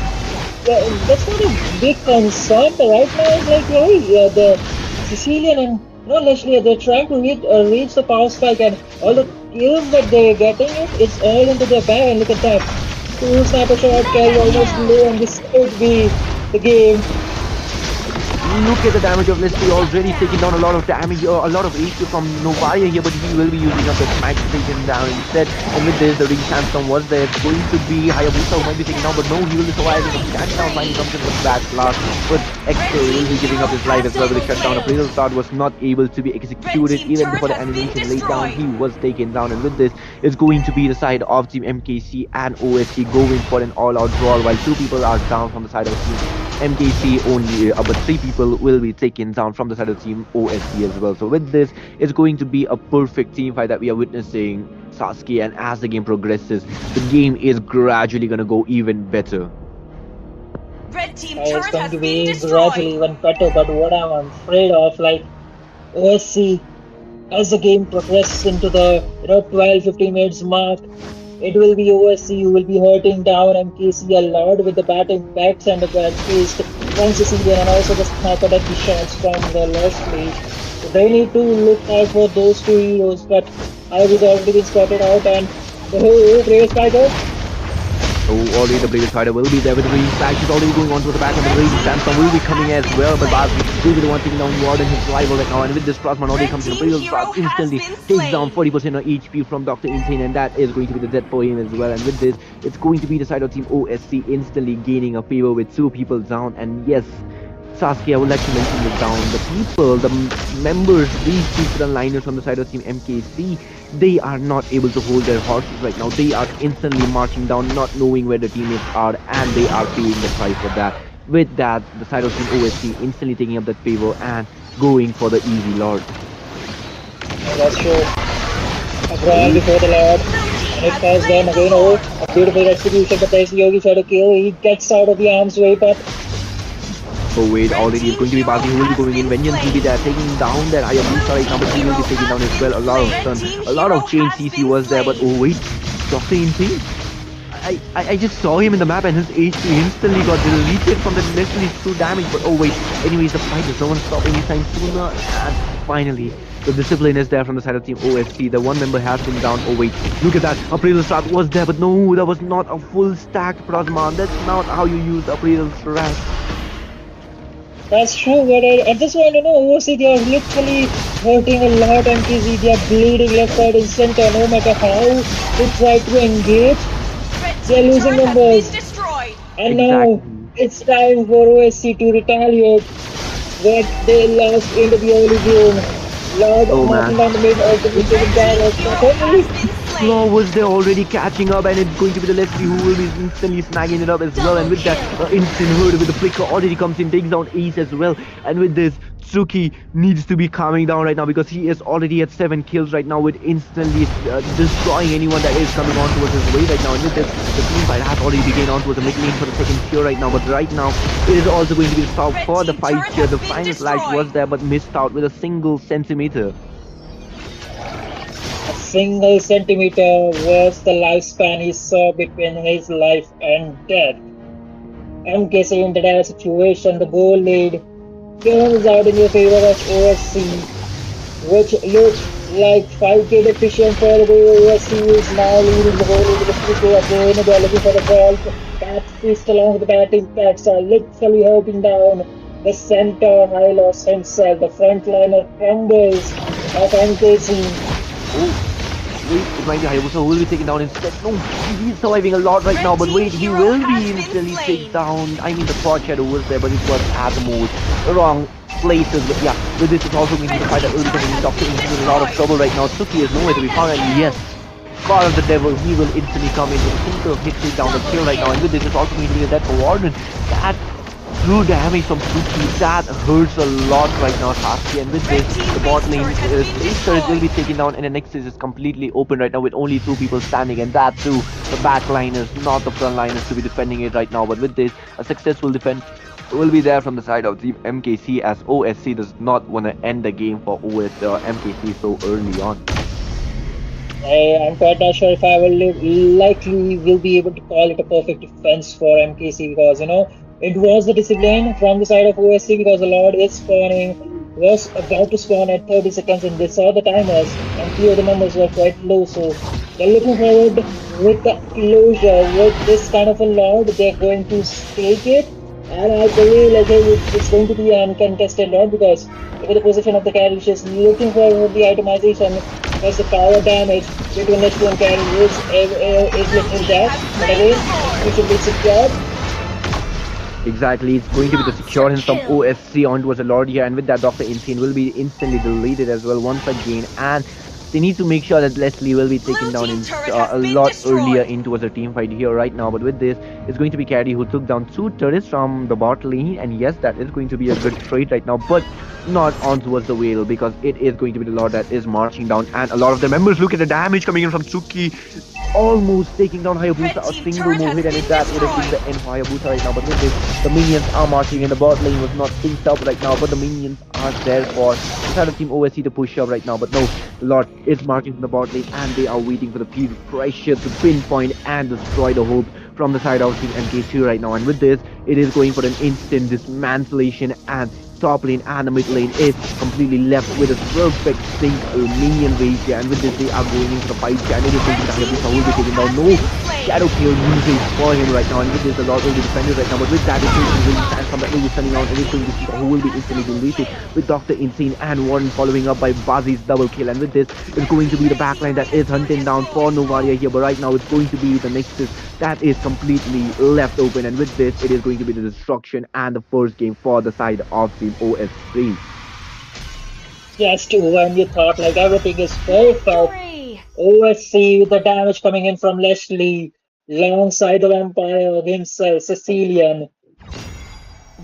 a big concern. But right now, it's like, hey, the Sicilian and Leslie, they're trying to reach the power spike, and all the kills that they're getting it's all into their bag. And look at that, two sniper shot carry Mega almost kill. low, and this could be the game. Look at the damage of Leslie already taking down a Shutdown. lot of damage, a lot of HP from Novaria here, but he will be using up the smack to take him down instead. And with this, the Ring Sandstorm was there. It's going to be Hayabusa who might be taken down, but no, he will be surviving. A Killing shutdown finally spree. comes in, but that's last. But Red Exkel will team be giving hero up his life has as well with a double shutdown. kill. Appraisal Start was not able to be Red executed team even turret before the has been animation laid down. destroyed. He was taken down, and with this, it's going to be the side of Team MKC and OSC going for an all-out draw, while two people are down from the side of Team MKC only, but three people will be taken down from the side of Team OSC as well. So with this, it's going to be a perfect team fight that we are witnessing, Sasuke. And as the game progresses, the game is gradually gonna go even better. Red team It's turret going has to been be gradually destroyed. even better. But what I'm afraid of, like OSC. as the game progresses into the 12-15 minutes mark, it will be OSC who will be hurting down MKC a lot with the batting backs and the faced from Sicilian and also the sniper deadly shots from the lost place. So they need to look out for those two heroes, but Hive has already been spotted out and the whole Brave Spider. Oh, already the Brave Spider will be there with the Rage Slash. He's already going on to the back of the Rage Sandstorm will be coming as well, but Bazi will be the one taking down Warden, his rival right now. And with this Plasma already Red comes in, team Brave hero Blast has instantly been takes down slain. 40% of HP from Dr. Insane, and that is going to be the death for him as well. And with this, it's going to be the side of Team OSC instantly gaining a favor with two people down. And yes, Sasuke, I would like to mention this down. The people, the members, these two frontliners from the side of Team MKC, they are not able to hold their horses right now. They are instantly marching down, not knowing where the teammates are, and they are paying the price for that. With that, the side of Team OSC instantly taking up that favor and going for the easy lord. That's true. A brawl Oh, before the Lord. Blue team And it has falls down slain the again. Oh, Lord. a beautiful execution, but there's Yogi trying to kill. He gets out of the arm's way, but oh wait, Red already it's team going to be hero Bazi who will be has going in. been Vengeance will be slain. there, taking down that Hayabusa right now, Red but team he will be hero taken down has as been well. A lot of slain. Red stun, team a lot of hero chain has CC been was there, but slain. oh wait, Dr. Insane? I just saw him in the map and his HP instantly got deleted from the literally true damage. But oh wait, anyways, the fight does not want to stop anytime sooner. And finally, the discipline is there from the side of Team OSC. The one member has been down. Oh wait, look at that. Appraisal strat was there, but no, that was not a full stacked plasma. That's not how you use the appraisal strat. that's true. But I just want to know, OC, they are literally hurting a lot, MKZ. They are bleeding left, right, and center. No matter how they try to engage, Red they are team losing turret has been numbers. destroyed. And now Exactly. it's time for OSC to retaliate what they lost in the early game. Lord Oh marking man. down the mid, also being Red taken team down. But hero has hey, been Claw slain. was there already catching up, and it's going to be the Leslie who will be instantly snagging it up as well. And Double with that, kill. instant herd with the flicker already comes in, takes down Ace as well. And with this, Tsuki needs to be calming down right now because he is already at 7 kills right now, with instantly destroying anyone that is coming on towards his way right now. And with this, the team fight has already begun on towards the mid lane for the second tier right now. But right now, it is also going to be the stop Red for the team fight turret tier. has The been final flash destroyed. was there, but missed out with a single centimeter. a single centimeter was the lifespan he saw between his life and death. MKC in that situation, the goal lead turns out in the favor of OSC, which looks like 5k deficient for the way OSC is now leading the goal lead with 2k again. They are looking for the ball. That fist along with the batting packs are literally hurting down the center high loss himself. The frontliner crumbles of MKC. Oh, wait, it might be Hayabusa who will be taken down instead. No, he's surviving a lot right Red now, but team wait, he hero will has be been instantly taken slain. down. I mean, the quad shadow was there, but it was at the most wrong places. But yeah, with this, it's also going to be Red the fight team that will be turret coming in. has Dr. been Insane in a lot of destroyed. trouble right now. Suki is nowhere to be found, Triple and kill. yes, God of the Devil, he will instantly come in with a single hit take down the Double kill right now. And kill. with this, it's also going to be a death for Warden. That true damage from Suki, that hurts a lot right now, Sasuke. And with Red this, the team bot base lane turret has been base turret will be destroyed. taken down, and the Nexus is completely open right now with only two people standing, and that too, the backliners, not the frontliners, to be defending it right now. But with this, a successful defense will be there from the side of Team MKC, as OSC does not want to end the game for MKC so early on. I'm quite not sure if I will likely will be able to call it a perfect defense for MKC because it was the discipline from the side of OSC because the Lord is spawning was about to spawn at 30 seconds and they saw the timers and few of the members were quite low, so they're looking forward with the closure with this kind of a Lord. They're going to stake it, and I believe like hey, it's going to be an uncontested Lord because look at the position of the carry. She's looking for the itemization because the power damage between Nestle and carry is Blue literally team there. has But slain the again, Lord. it should be secured. Exactly, it's going to be the Monster securing from kill. OSC onto a Lord here, and with that, Dr. Insane will be instantly deleted as well once again. And they need to make sure that Leslie will be taken Blue down team in turret has a been lot earlier destroyed. into a team fight here right now. But with this, it's going to be Carrie who took down two turrets from the bot lane, and yes, that is going to be a good trade right now, but not on towards the whale because it is going to be the Lord that is marching down, and a lot of the members look at the damage coming in from Tsuki. almost taking down Red Hayabusa. A team single turret move has hit, and if been that would have been destroyed. the end for Hayabusa right now. But with this, the minions are marching in. The bot lane was not synced up right now, but the minions are there for the side of Team OSC to push up right now. But no, the Lord is marching from the bot lane, and they are waiting for the peer pressure to pinpoint and destroy the hope from the side of Team MK2 right now. And with this, it is going for an instant dismantlation, and top lane and the mid lane is completely left with a perfect sync minion ratio. And with this, they are going into the fight, and it is going to Red be the team Hayabusa who will be hero taken down. has No, been slain. Shadow Kill usage for him right now, and with this, the Lord will be defended right now. But with that, it's going to be Raging Sandstorm that will be stunning out, Red and it's going team to see hero who will be has instantly double deleted kill. with Doctor Insane and Warren following up by Bazi's double kill. And with this, it's Red going to be team the backline that has is been hunting down for destroyed. Novaria here. But right now, it's going to be the Nexus that is completely left open, and with this, it is going to be the destruction and the first game for the side of Team OS3. Just when you thought like everything is perfect, Victory! OSC with the damage coming in from Leslie, alongside the vampire against Sicilian,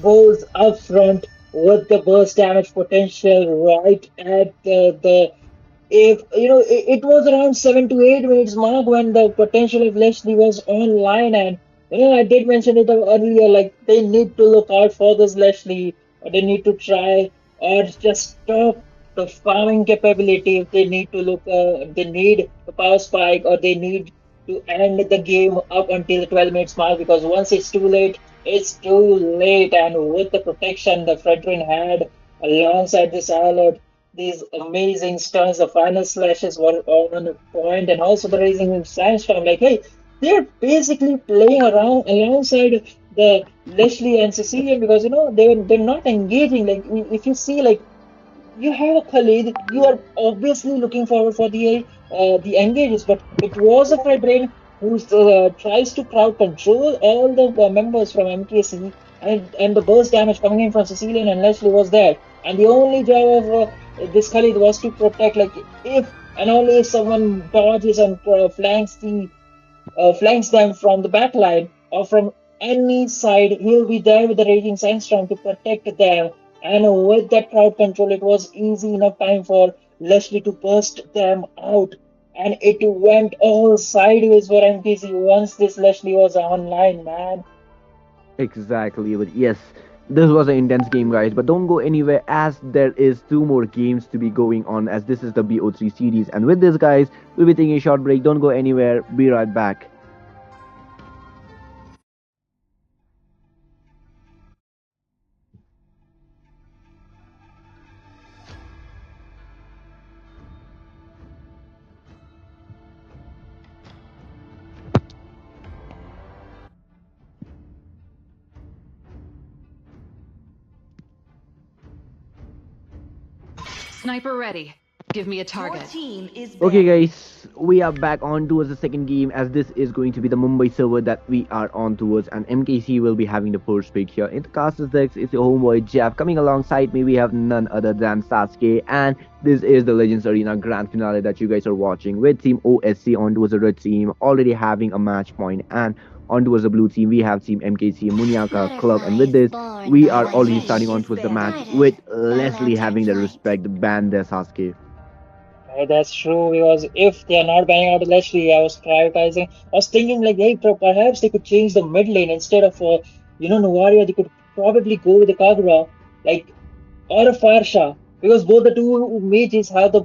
goes up front with the burst damage potential right at the if you know it was around 7 to 8 minutes mark when the potential of Leslie was online, and I did mention it earlier, like they need to look out for this Leslie, or they need to try or just stop the farming capability if they need to look they need the power spike, or they need to end the game up until the 12 minutes mark, because once it's too late, it's too late. And with the protection the Fredrin had alongside this alert, these amazing stunts, the final slashes were on point, and also the Raising Sandstorm. Like, hey, they're basically playing around alongside the Leslie and Cecilian, because they're not engaging. Like, if you see, like, you have a colleague, you are obviously looking forward for the engages, but it was a Fredrin who tries to crowd control all the members from MKC, and the burst damage coming in from Sicilian and Leslie was there. And the only job of this colleague was to protect, like, if and only if someone dodges and flanks them from the back line or from any side, he'll be there with the Raging Sandstorm to protect them. And with that crowd control, it was easy enough time for Leslie to burst them out. And it went all sideways for MPC once this Leslie was online, man. Exactly, but yes, this was an intense game, guys. But don't go anywhere, as there is two more games to be going on, as this is the BO3 series. And with this, guys, we'll be taking a short break. Don't go anywhere. Be right back. Sniper ready. Give me a Your target. team is Okay, banned. guys, we are back on towards the second game, as this is going to be the Mumbai server that we are on towards, and MKC will be having the first pick here. In the caster decks, it's your homeboy Jeff. Coming alongside me, we have none other than Sasuke, and this is the Legends Arena Grand Finale that you guys are watching, with Team OSC on towards the red team, already having a match point, and on towards the blue team, we have Team MKC, Munyaka Club, and with Butterflies this, born we by are Your already team starting lanterns, on is towards the banned. match guided with by Leslie lantern having the flight. respect ban there, Sasuke. Right, that's true, because if they are not banning out Leslie, I was prioritizing. I was thinking, like, hey, perhaps they could change the mid lane instead of Novaria. They could probably go with the Kagura, like, or a Farsha, because both the two mages have the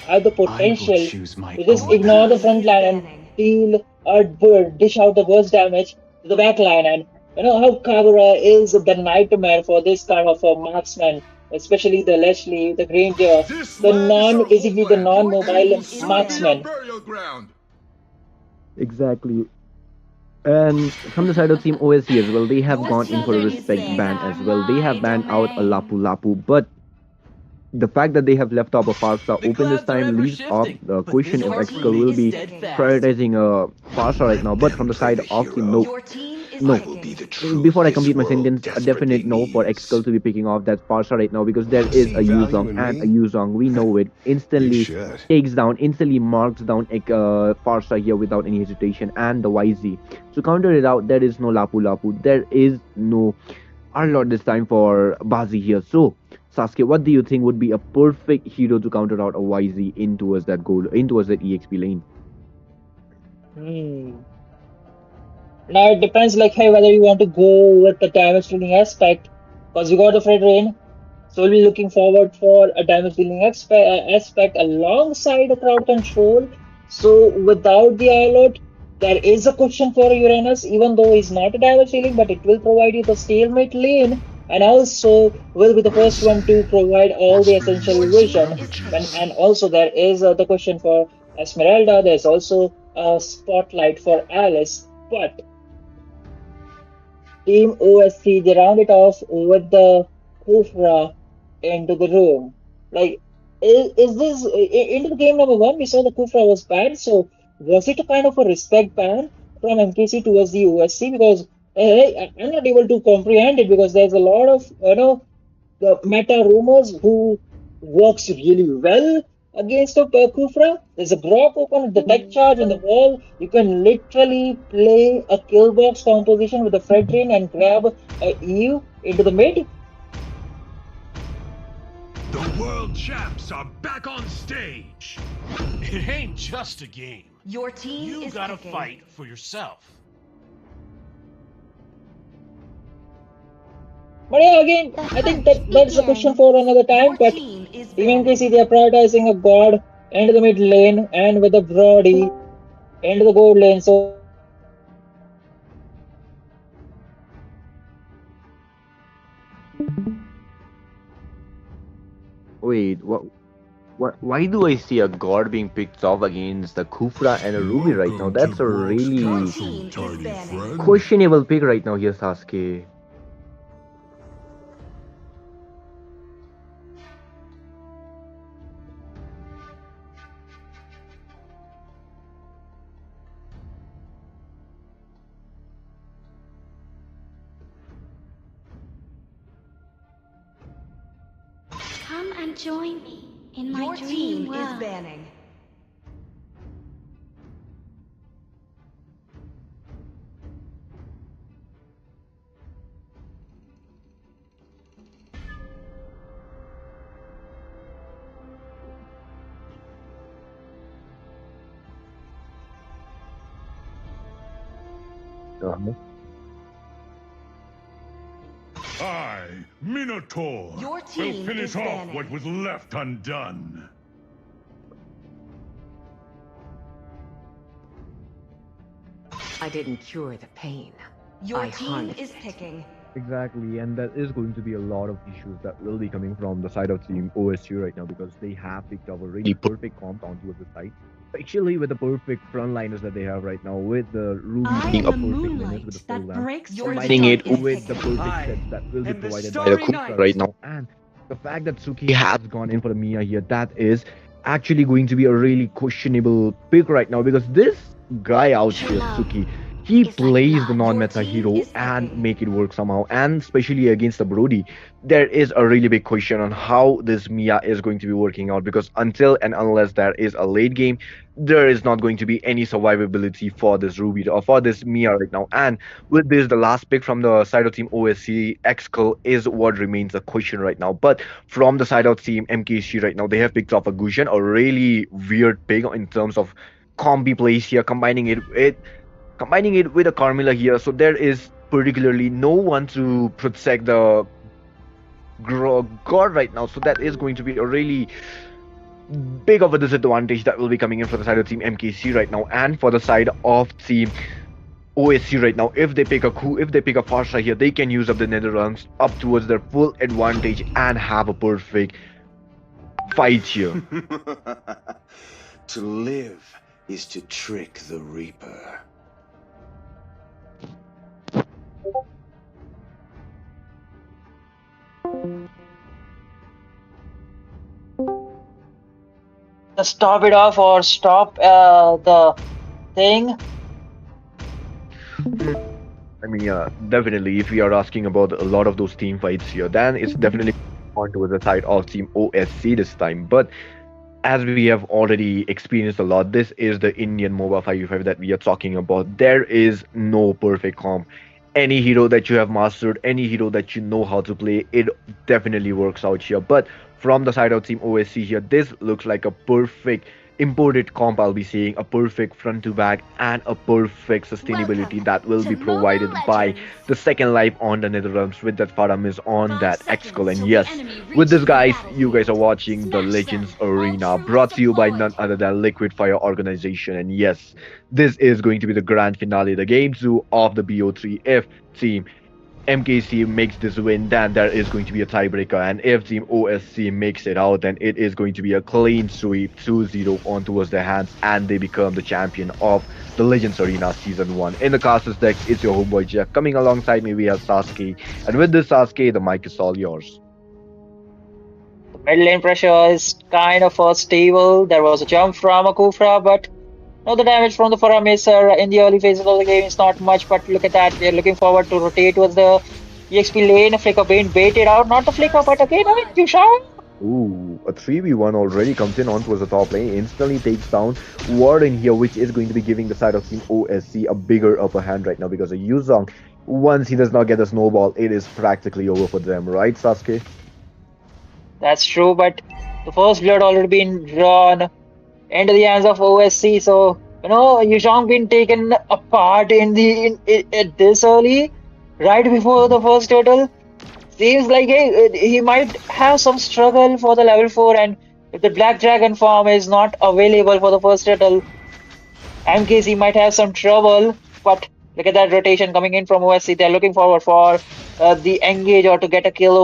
I will potential choose my to just own Your ignore the team path. front is line and banning. deal or dish out the burst damage to the back line. And you know how Kagura is the nightmare for this kind of a marksman, especially the Leslie, the Granger, This the land is non, our basically the homeland, Your and it non-mobile will team is soon be our banned. marksman. burial ground. Exactly. And from the side of Team OSC as well, they have Your gone in for a team Southern is respect seas ban banned. are as well. They have my banned out a domain. Lapu Lapu, but the fact that they have left off a Farsa The open this clouds are time ever leaves off shifting, the but question this if Your arc Xcal team will remains is be picking. steadfast. prioritizing a Farsa right Let now. But them from the play side the of Team hero. No, Your team is no. I will be picking. the truth Before I this complete my world sentence, a definite desperately no for needs. Xcal to be picking off that Farsa right now, because there You is see a value Yuzong, in and a me? Yuzong, we know it, You instantly should. takes down, instantly marks down Farsa here without any hesitation, and the YZ. To counter it out, there is no Lapu Lapu, there is no our Lord this time for Bazi here. So, Sasuke, what do you think would be a perfect hero to counter out a YZ in towards that goal, in towards that EXP lane? Hmm. Now it depends, like, hey, whether you want to go with the damage dealing aspect, because you got the Fred Rain, so we'll be looking forward for a damage dealing aspect alongside a crowd control. So without the Iolot, there is a cushion for Uranus, even though he's not a damage dealing, but it will provide you the stalemate lane, and also will be the first one to provide all the Your essential team vision. is picking. And also there is the question for Esmeralda. There's also a spotlight for Alice, but Team OSC, they round it off with the Kufra into the room. Like, is this into the game number one? We saw the Kufra was banned, so was it a kind of a respect ban from MKC towards the OSC? Because I'm not able to comprehend it because there's a lot of the meta rumors who works really well against a Kufra. There's a drop open, the tech charge on the wall. You can literally play a kill box composition with a Fred Rain and grab a EU into the mid. The world champs are back on stage. It ain't just a game. Your team You is gotta picking. fight for yourself. But yeah, again, The I think hunt that's a question begins. for another time. Your But team is Team banning. MKC, they are prioritizing a god into the mid lane and with a Brody into the gold lane. So I think that is going to be a really interesting matchup. Wait, what? Why do I see a god being picked off against the Kufra and a Ruby right now? Welcome to That's a Brooks Your really Castle, team is tiny banning. friend. questionable pick right now here, Sasuke. Come and join me in my Your dream team is world. banning. Uh-huh. I, Minotaur, Your will team finish is off banning. what was left undone. I didn't cure the pain. Your I team harnessed is it. picking. Exactly, and there is going to be a lot of issues that will be coming from the side of Team OSU right now because they have picked up a really perfect comp down towards the side, especially with the perfect frontliners that they have right now, with the Ruby I being am a the perfect menace with the moonlight full that lamp, breaks Your the combining team it darkness. is with the picking. perfect I sets that will be am the provided by the Starry Kufra right Night. now, and the fact that Suki has gone in for the Mia here, that is actually going to be a really questionable pick right now because this guy out True here, love Suki, he is like plays the blood. Your non-meta team hero is and picking. make it work somehow, and especially against the Brody, there is a really big question on how this Mia is going to be working out because until and unless there is a late game, there is not going to be any survivability for this Ruby or for this Mia right now. And with this, the last pick from the side of Team OSC, Xcul is what remains a question right now. But from the side of Team MKC right now, they have picked up a Gusion, a really weird pick in terms of combi plays here, combining it with a Carmilla here. So there is particularly no one to protect the god right now. So that is going to be a really big of a disadvantage that will be coming in for the side of Team MKC right now, and for the side of Team OSC right now. If they pick a coup, if they pick a Farsha here, they can use up the Nether Realms up towards their full advantage and have a perfect fight here. To live is to trick the Reaper. Just stop it off or stop the thing. I mean, yeah, definitely. If we are asking about a lot of those team fights here, then it's definitely on towards the side of Team OSC this time. But as we have already experienced a lot, this is the Indian MOBA 5v5 that we are talking about. There is no perfect comp. Any hero that you have mastered, any hero that you know how to play, it definitely works out here. But from the side of Team OSC here, this looks like a perfect imported comp I'll be seeing, a perfect front to back, and a perfect sustainability Welcome that will to be Mobile provided by Legends! the second life on the Nether Realms with that Faramis on 5 that X-Skull. seconds And till the yes, enemy with this reaches the guys, you guys are battlefield. watching the Smash them! Legends All Arena troops brought to you by deployed! none other than Liquid Fire Organization. And yes, this is going to be the grand finale, the game 2 of the BO3. If team MKC makes this win, then there is going to be a tiebreaker. And if Team OSC makes it out, then it is going to be a clean sweep 2-0 on towards their hands, and they become the champion of the Legends Arena Season 1. In the casters deck, it's your homeboy Jeff. Coming alongside me, we have Sasuke. And with this Sasuke, the mic is all yours. The mid lane pressure is kind of stable. There was a jump from a Kufra, but no, the damage from the Faramis in the early phases of the game is not much. But look at that. They're looking forward to rotate towards the EXP lane. Flicker being baited out. Not the Flicker, but First again, blood! Yusha. Ooh, a 3v1 already comes in onto the top lane, instantly takes down Warden here, which is going to be giving the side of Team OSC a bigger upper hand right now because of Yuzong. Once he does not get the snowball, it is practically over for them, right, Sasuke? That's true, but the first blood already been drawn into the hands of OSC. So, Yuzhong been taken apart at this early, right before the first turtle. Seems like he might have some struggle for the level 4, and if the Black Dragon form is not available for the first turtle, MKC might have some trouble. But look at that rotation coming in from OSC. They're looking forward for the engage or to get a kill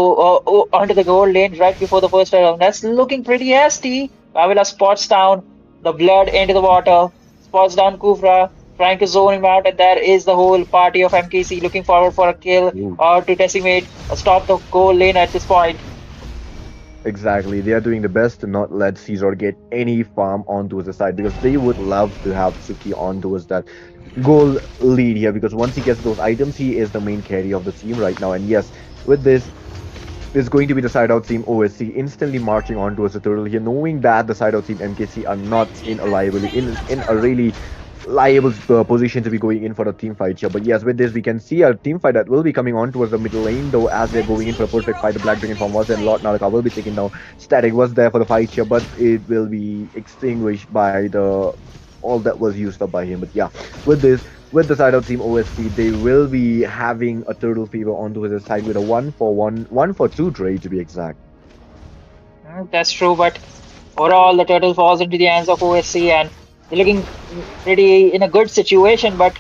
onto the gold lane right before the first turtle. That's looking pretty nasty. Pavila spots down the blood into the water, spots down Kufra, trying to zone him out, and there is the whole party of MKC looking forward for a kill or to decimate or stop the gold lane at this point. Exactly. They are doing the best to not let Caesar get any farm onto his side because they would love to have Suki onto his that goal lead here because once he gets those items, he is the main carry of the team right now. And yes, with this, is going to be the side out team OSC instantly marching on towards the turtle here, knowing that the side out team MKC are not Red in team a has liability slain the in a turtle. really liable position to be going in for a team fight here. But yes, with this we can see a team fight that will be coming on towards the middle lane though as they're Red going in for team a perfect hero fight. The Black has Dragon been form was and Lord slain. Naraka will be taking down. Static was there for the fight here, but it will be extinguished by the all that was used up by him. But yeah, with this with the side of Team OSC, they will be having a turtle fever onto his side with a 1-for-2 trade to be exact. That's true, but overall, the turtle falls into the hands of OSC, and they're looking pretty in a good situation. But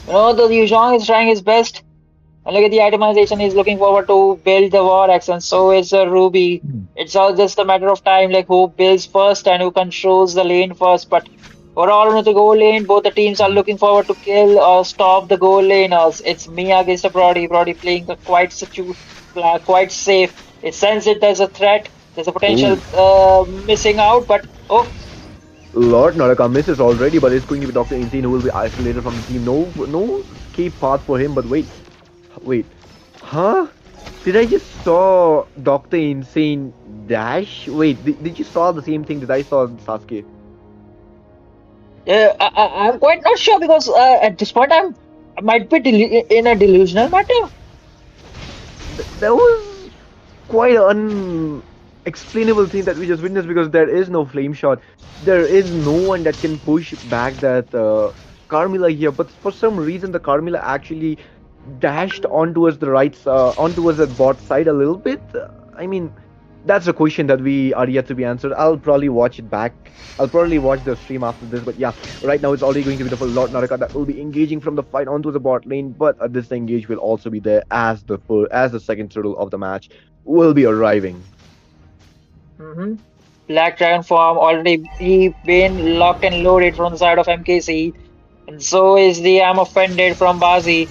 the Yuzhong is trying his best. And look at the itemization. He's looking forward to build the War Axe, and so is Ruby. It's all just a matter of time, like who builds first and who controls the lane first. But overall, on the goal lane, both the teams are looking forward to kill or stop the goal laners. It's me against a Brody. Brody playing a quite safe. It sense it there's a threat. There's a potential Oh, missing out, but oh, Lord Naraka misses already, but it's going to be Dr. Insane who will be isolated from the team. No escape path for him, but wait. Huh? Did I just saw Dr. Insane dash? Wait, did you saw the same thing that I saw in Sasuke? I'm quite not sure because at this point I might be in a delusional matter. That was quite an unexplainable thing that we just witnessed because there is no flame shot. There is no one that can push back that Carmilla here, but for some reason the Carmilla actually dashed onto the onto us at bot side a little bit. I mean, that's a question that we are yet to be answered. I'll probably watch it back. I'll probably watch the stream after this. But yeah, right now it's already going to be the full Lord Naraka that will be engaging from the fight onto the bot lane. But this engage will also be there as the second turtle of the match will be arriving. hmm Black Dragon form already been locked and loaded from the side of MKC, and so is the I'm offended from Bazi.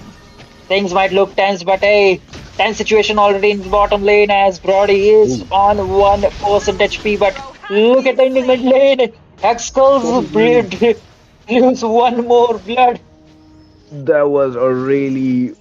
Things might look tense, but hey, tense situation already in the bottom lane as Brody is Ooh. on 1% HP. But Hero has look at been the mid slain. lane. Hexkulls lose one more blood. There was a really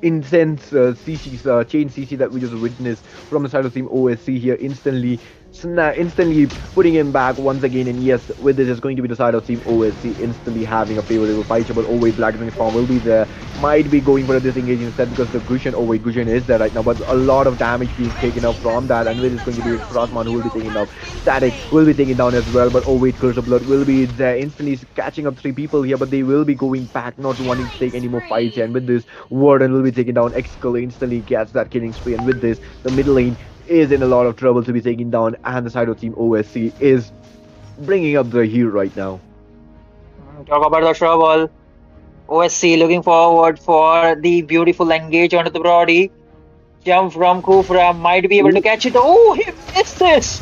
intense CC's chain CC that we just witnessed from the side of Team OSC here instantly. instantly putting him back once again. And yes, with this, it's going to be the side of Team OSC instantly having a favorable fight. But oh wait, Black Dragon Farm will be there. Might be going for a disengage instead because the Gushen, oh wait, Gushen is there right now, but a lot of damage being taken up from that. And with it's going to be Frostman who will be taking down. Static will be taken down as well. But oh wait, Curse of Blood will be there instantly catching up 3 people here, but they will be going back, not wanting to take any more fights here. And with this, Warden will be taken down. Excal instantly gets that killing spree. And with this, the mid lane is in a lot of trouble to be taken down, and the side of Team OSC is bringing up the heat right now. Talk about the trouble. OSC looking forward for the beautiful engage onto the body. Jump from Kufra might be able to catch it. Oh, he missed this!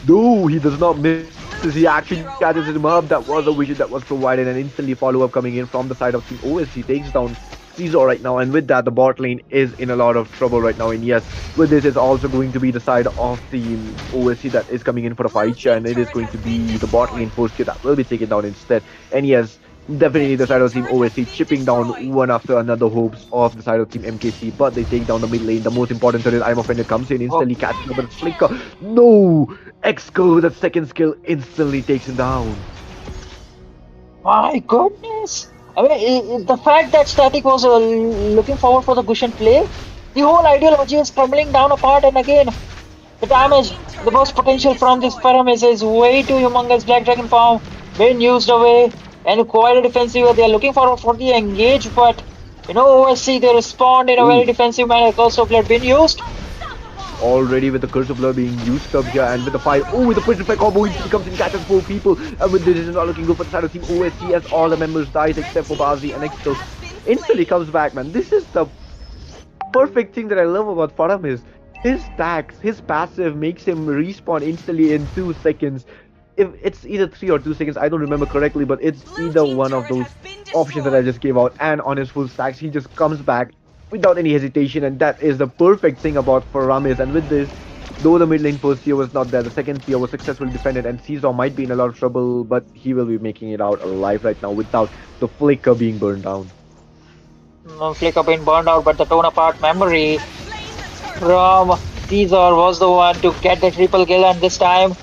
No, he does not miss this. He actually catches him up. That was a vision that was provided, and instantly follow-up coming in from the side of Team OSC takes down Caesar right now, and with that, the bot lane is in a lot of trouble right now. And yes, with this, it's also going to be the side of Team OSC that is coming in for a fight, and it is going to be the bot lane first kill that will be taken down instead. And yes, definitely the side of Team OSC chipping down one after another hopes of the side of Team MKC, but they take down the mid lane. The most important turret, I'm offended, comes in Oh, instantly catching up with a flicker. No! X-Girl with that second skill instantly takes him down. my goodness! I mean, the fact that Static was looking forward for the Gushen play, the whole ideology is crumbling down apart, and again, the damage, the burst potential from this Pyramis is way too humongous. Black Dragon farm being used away and quite a defensive. They are looking for the engage, but you know, OSC they respond in a very Ooh. defensive manner. Curse of Blood being used. Already with the Curse of Blood being used up here, and with the fire, oh, with the Prison Fire combo, he comes in, catches 4 people, and with this, it's not looking good for the side of Team OSC as all the members dies except for Bazi, and X-Girl instantly comes back, man. This is the perfect thing that I love about Faram is his stacks, his passive makes him respawn instantly in 2 seconds. If it's either 3 or 2 seconds, I don't remember correctly, but it's either one of those options that I just gave out. And on his full stacks, he just comes back without any hesitation, and that is the perfect thing about Faramis. And with this, though the mid lane first tier was not there, the second tier was successfully defended, and Caesar might be in a lot of trouble, but he will be making it out alive right now without the flicker being burned down. Flicker being burned out, but the tone apart memory from Caesar was the one to get the triple kill, and this time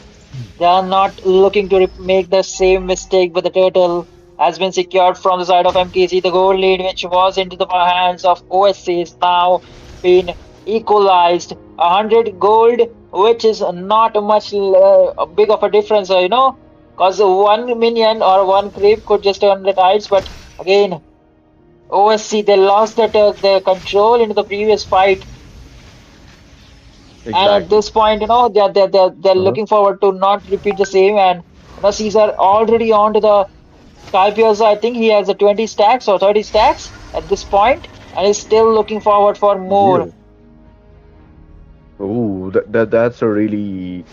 they are not looking to make the same mistake, but the turtle has been secured from the side of MKC. The gold lead, which was into the hands of OSC, is now been equalized. 100 gold, which is not much big of a difference, you know, because one minion or one creep could just turn the tides. But again, OSC they lost their control into the previous fight. And at Exactly. this point, you know, they're Uh-huh. looking forward to not repeat the same. And you know, Caesar already on to the Skypios. I think he has a 20 stacks or 30 stacks at this point, and is still looking forward for more. Zero. Oh, that's a really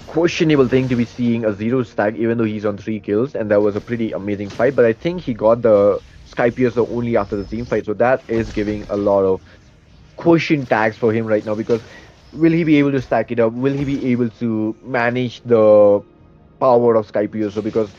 questionable thing to be seeing a zero stack, even though he's on 3 kills, and that was a pretty amazing fight. But I think he got the Sky Piercer only after the team fight, so that is giving a lot of question tags for him right now because will he be able to stack it up? Will he be able to manage the power of Sky Piercer? Because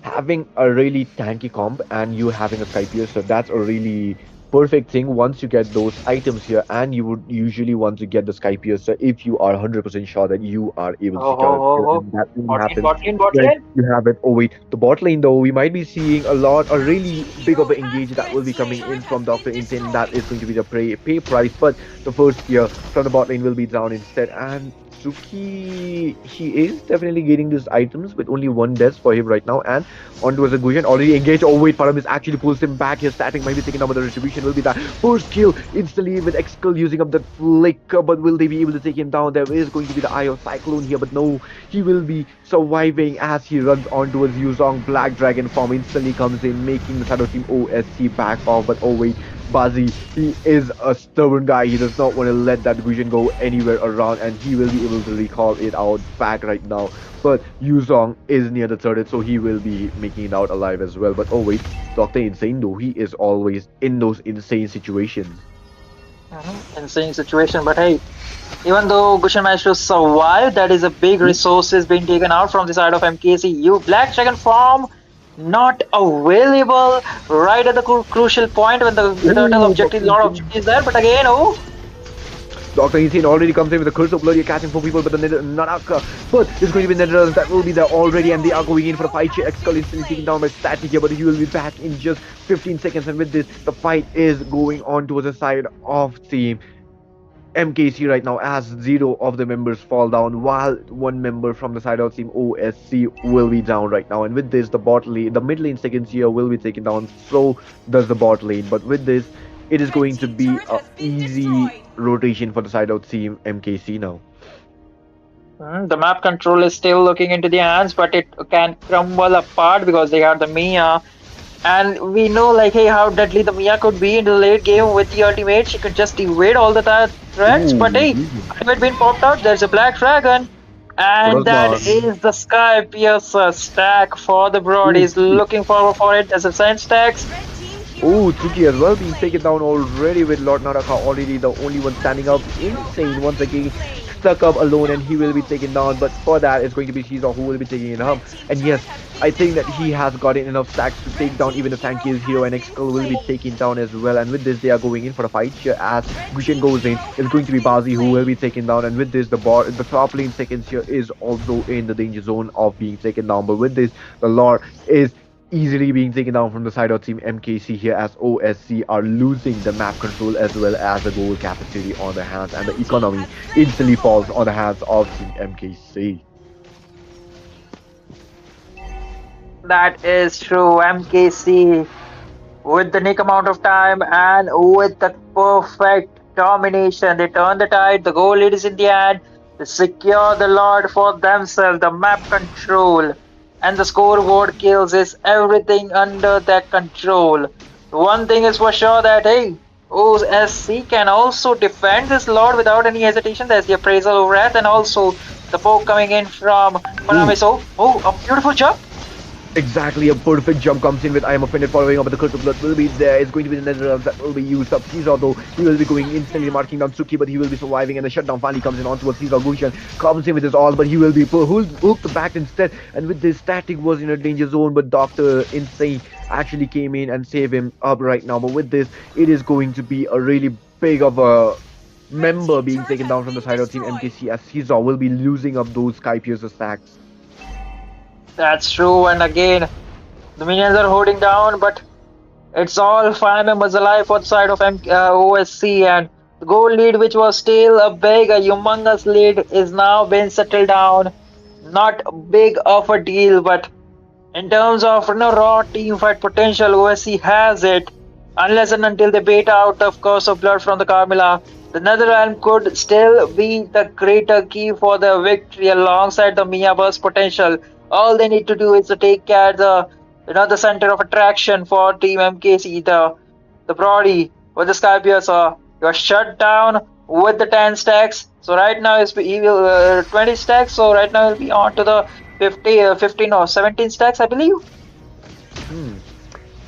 having a really tanky comp and you having a Sky Piercer, that's a really perfect thing once you get those items here, and you would usually want to get the Sky Piercer if you are 100% sure that you are able to Oh, secure oh, a oh, kill, oh. and that only Bot lane, happens bot lane, bot when lane. you have it. Oh wait, the bot lane though, we might be seeing a really big of an engage that will be coming in from Dr. Insane. That is going to be the pay price, but the first tier from the bot lane will be down instead. And Suki, he is definitely getting these items with only one death for him right now. And onto a Gusion already engaged. Oh wait, Paramis actually pulls him back. His static might be taken up, but the retribution will be that first kill instantly with Excel using up that flicker. But will they be able to take him down? There is going to be the Eye of Cyclone here, but no, he will be surviving as he runs on towards Yuzong. Black Dragon form instantly comes in, making the Shadow Team OSC back off. But oh wait, Bazi, he is a stubborn guy. He does not want to let that vision go anywhere around, and he will be able to recall it out back right now. But Yuzong is near the turret, so he will be making it out alive as well. But oh wait, Dr. Insane though, he is always in those insane situations. Insane situation, but hey, even though Gushen managed to survive, that is a big resources being taken out from the side of MKC. You Black Dragon farm not available right at the crucial point when the turtle Oh, objective, lot of objectives there. But again, oh, Dr. Insane already comes in with a curse of blood. You're catching 4 people, but the Naraka. But it's going to be Netherlands that will be there already, and they are going in for the fight here. Excel instantly taken down by Static here, but he will be back in just 15 seconds. And with this, the fight is going on towards the side of Team MKC right now as zero of the members fall down, while one member from the side of Team OSC will be down right now. And with this, the mid lane seconds here will be taken down. So does the bot lane. But with this, it is Red going to team be turret a has been easy destroyed. rotation for the side of Team MKC now. The map control is still looking into the hands, but it can crumble apart because they have the Mia. And we know, like, hey, how deadly the Mia could be in the late game with the ultimate. She could just evade all the threats. But Ooh, hey, ultimate being popped out. There's a Black Dragon. what And was that that? is the Sky Piercer stack for the Broad. Ooh, He's looking forward for it. There's a Sand stacks. Red team hero oh, has Tsuki as well been being taken slain. down already with Lord Naraka already the only one Blue standing up. team hero Insane has once been again. slain. Stuck up alone and he will be Double taken down. But kill. for that, it's going to be Caesar who will be taking it home. Red team And turret yes, has I been think that he destroyed. has gotten enough stacks to take Red down team even the hero Sanky's hero, has and been Exkel will be slain. taken down as well. And with this, they are going in for a fight here as Red Gushen team goes in. hero It's going has to be been Bazi who will be slain. taken down. And with this, the top lane seconds here is also in the danger zone of being taken down. But with this, the Lord is easily being taken down from the side of Team MKC here as OSC are losing the map control as well as the goal capacity on their hands, and the Blue team economy has slain the instantly falls Lord. on the hands of Team MKC. That is true. MKC with the nick amount of time and with the perfect domination. They turn the tide, the goal lead is in the hand, they secure the Lord for themselves, the map control and the scoreboard kills is everything under their control. One thing is for sure that hey, OSC can also defend this Lord without any hesitation. There's the appraisal over it, and also the poke coming in from Ooh, Konami. So, oh, a beautiful jump. exactly, a perfect jump comes in with I am offended following up, but the curse of blood will be there. It's going to be the Netherlands that will be used up. Caesar though, he will be going instantly marking down Suki, but he will be surviving, and the shutdown finally comes in onto Caesar. Gushan comes in with his all, but he will be hooked back instead. And with this, Static was in a danger zone, but Doctor Insane actually came in and saved him up right now. But with this, it is going to be a really big of a Red member team being turret taken has down from the been side of Team destroyed. MKC as Caesar will be losing up those Sky Piercer stacks. That's true, and again, the minions are holding down, but it's all five members alive for the side of OSC, and the goal lead, which was still a big, a humongous lead, is now been settled down. Not big of a deal, but in terms of raw team fight potential, OSC has it. Unless and until they bait out the Curse of Blood from the Carmilla, the Netherrealm could still be the greater key for the victory alongside the Mia Burst potential. All they need to do is to take care the the center of attraction for Team MKC, the Brody with the Skypiercer. You're shut down with the 10 stacks. So right now he will 20 stacks. So right now he'll be on to the 50, 15 or 17 stacks, I believe. Hmm.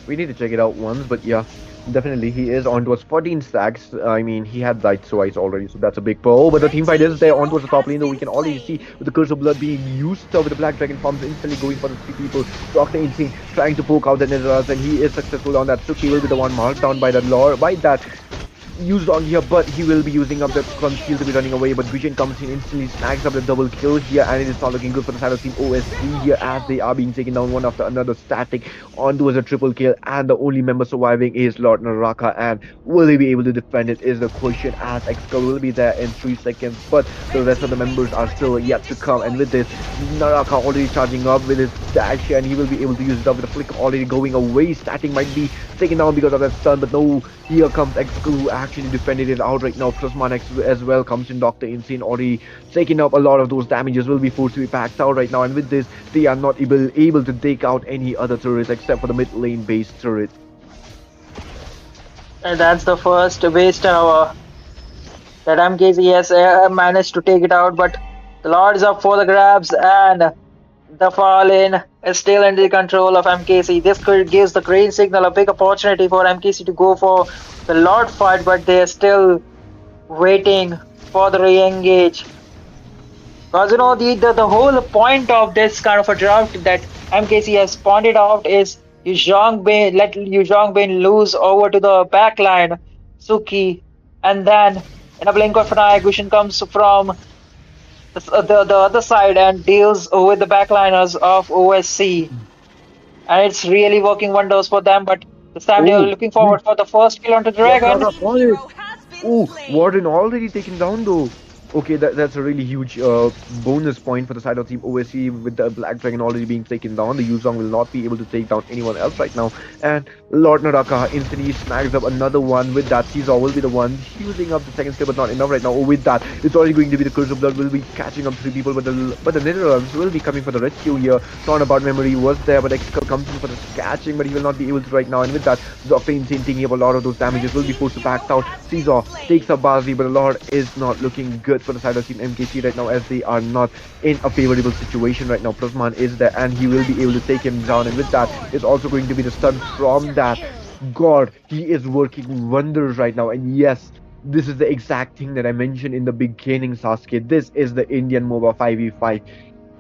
We need to check it out once, but yeah, definitely he is on towards 14 stacks. I mean, he had died twice already, so that's a big pull. But the Red team fight team is there on hero towards the top has lane, though we been can already see slain. with the Curse of Blood being used with the Black Dragon farms instantly going for the 3 people. Dr. Insane trying to poke out the Netherlands, and he is successful on that. Suki will be the Killing one marked down by the spree. lore, by that used on here, but he will be using up the conceal to be running away. But Vision comes in, instantly snags up the double kill here, and it is not looking good for the side of Team OSC Triple here as they kill. are being taken down one after another. Static onto as a triple kill, and the only member surviving is Lord Naraka. And will he be able to defend it? Is the question. As Excel will be there in 3 seconds, but the Red rest of the team base members are turret still has been yet to come. And with destroyed. this, Naraka already charging up with his dash here, and he will be able to use it up with the flick already going away. Static might be taken down because of that stun, but no, here comes Excel who actually defended it out right now. Plasman X as well comes in. Dr. Insane already taking up a lot of those damages, will be forced to be packed out right now. And with this, they are not able to take out any other turrets except for the mid lane base turret. And that's the first base tower that MKC has managed to take it out, but the Lord is up for the grabs, and the Fallen is still under the control of MKC. This gives the green signal a big opportunity for MKC to go for the Lord fight, but they are still waiting for the re-engage. Because the whole point of this kind of a draft that MKC has pointed out is let Yu Zhongbin lose over to the backline, Suki, and then In a blink of an eye, Gushin comes from the other side and deals with the backliners of OSC. And it's really working wonders for them. But this time they're Oh, looking wait, forward for the first kill onto what Dragon. Naga Team got it? hero has been Oh, slain. Warden already taken down though. Okay, that's a really huge bonus point for the side of Team OSC with the Black Dragon already being taken down. The Yuzong will not be able to take down anyone else right now. And Lord Naraka instantly snags up another one. With that, Caesar will be the one using up the second skill, but not enough right now. Oh, with that, it's already going to be the Curse of Blood will be catching up three people, but the Netherlands will be coming for the rescue here. Not about memory was there, but Excel comes in for the catching, but he will not be able to right now. And with that, Doctor Insane taking up a lot of those damages Red will be team forced to hero back out. has been Caesar takes slain. up Bazi, but the Lord is not looking good for the side of Team MKC right now as they are not in a favorable situation right now. Plasman is there and he will Red be able to team take has him down, and slain with the that Lord. is also going to be the stun from Monster that. kill. God, he is working wonders right now, and yes. This is the exact thing that I mentioned in the beginning, Sasuke. This is the Indian MOBA 5v5.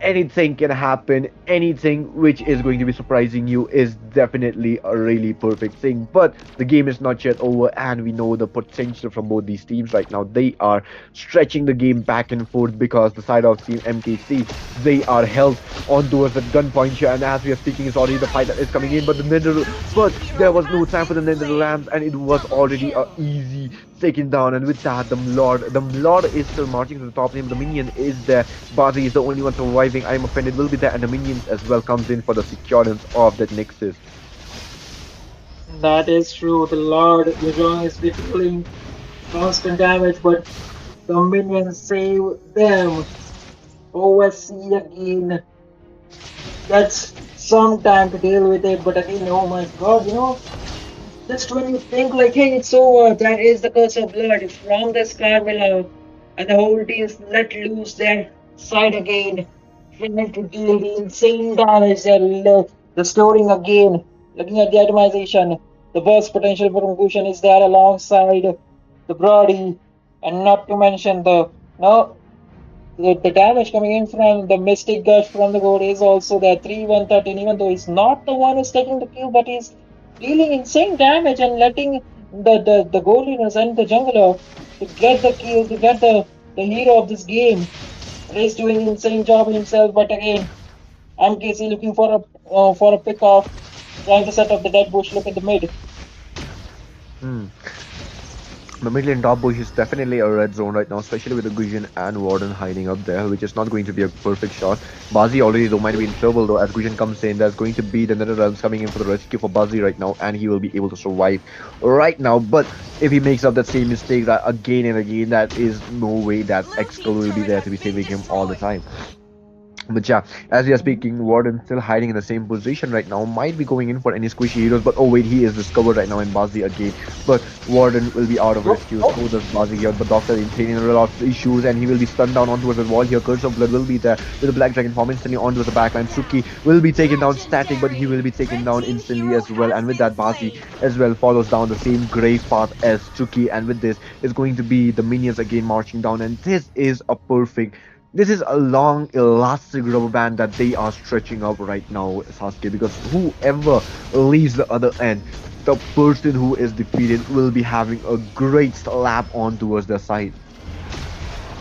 Anything can happen. Anything which is going to be surprising you is definitely a really perfect thing. But the game is not yet over, and we know the potential from both these teams right now. They are stretching the game back and forth because the side of Team MKC, they are held on towards that gunpoint here. And as we are speaking, it's already the fight that Killing is coming in. But spree. Blue team there hero was no has time for the been slain. Netherlands, and it was Double already a kill. easy taken down. And with that, the Lord is still marching to the top lane. But the minion is there. Bazi is the only one surviving. I'm offended will be there, and the minions as well comes in for the securance of that nexus. That is true. The Lord Yuzhong is dealing constant damage, but the minions save them. OSC again gets some time to deal with it, but again, oh my god, just when you think like, hey, it's over, that is the curse of blood from this Carmilla, and the whole team is let loose their side again, trying to deal the insane damage they're restoring again. Looking at the itemization, the burst potential for Mugushan is there alongside the Brody, and not to mention no the damage coming in from the Mystic Gush from the God is also there. 3-1-13, even though he's not the one who's taking the kill, but he's dealing insane damage and letting the goalies and the jungler to get the kill, to get the hero of this game. Ray's doing an insane job himself, but again, MKC looking for a pick off, trying to set up the dead bush. Look at the mid. Hmm. The middle and top bush is definitely a red zone right now, especially with the Gusion and Warden hiding up there, which is not going to be a perfect shot. Bazi already though might be in trouble though as Gusion comes in. There's going to be the Netherlands coming in for the rescue for Bazi right now, and he will be able to survive right now. But if he makes up that same mistake that again and again, that is no way that Blue Excel team will be turret there has to be been saving him all the destroyed. time. But yeah, as we are Mhm. speaking, Warden still hiding in the same position right now. Might be going in for any squishy heroes, but oh wait, he is discovered right now in Bazi again. But Warden will be out of Oh, rescue. oh, So does Bazi here. But Doctor Insane in a lot of issues, and he will be stunned down onto the wall here. Curse of Blood will be there with the Black Dragon form instantly onto the backline. Suki will be taken down static, but he will Legendary. be taken Red down team instantly hero as well. has And with been that, Bazi slain. as well follows down the same grave path as Suki. And with this, is going to be the minions again marching down. And this is a long, elastic rubber band that they are stretching up right now, Sasuke, because whoever leaves the other end, the person who is defeated will be having a great slap on towards their side.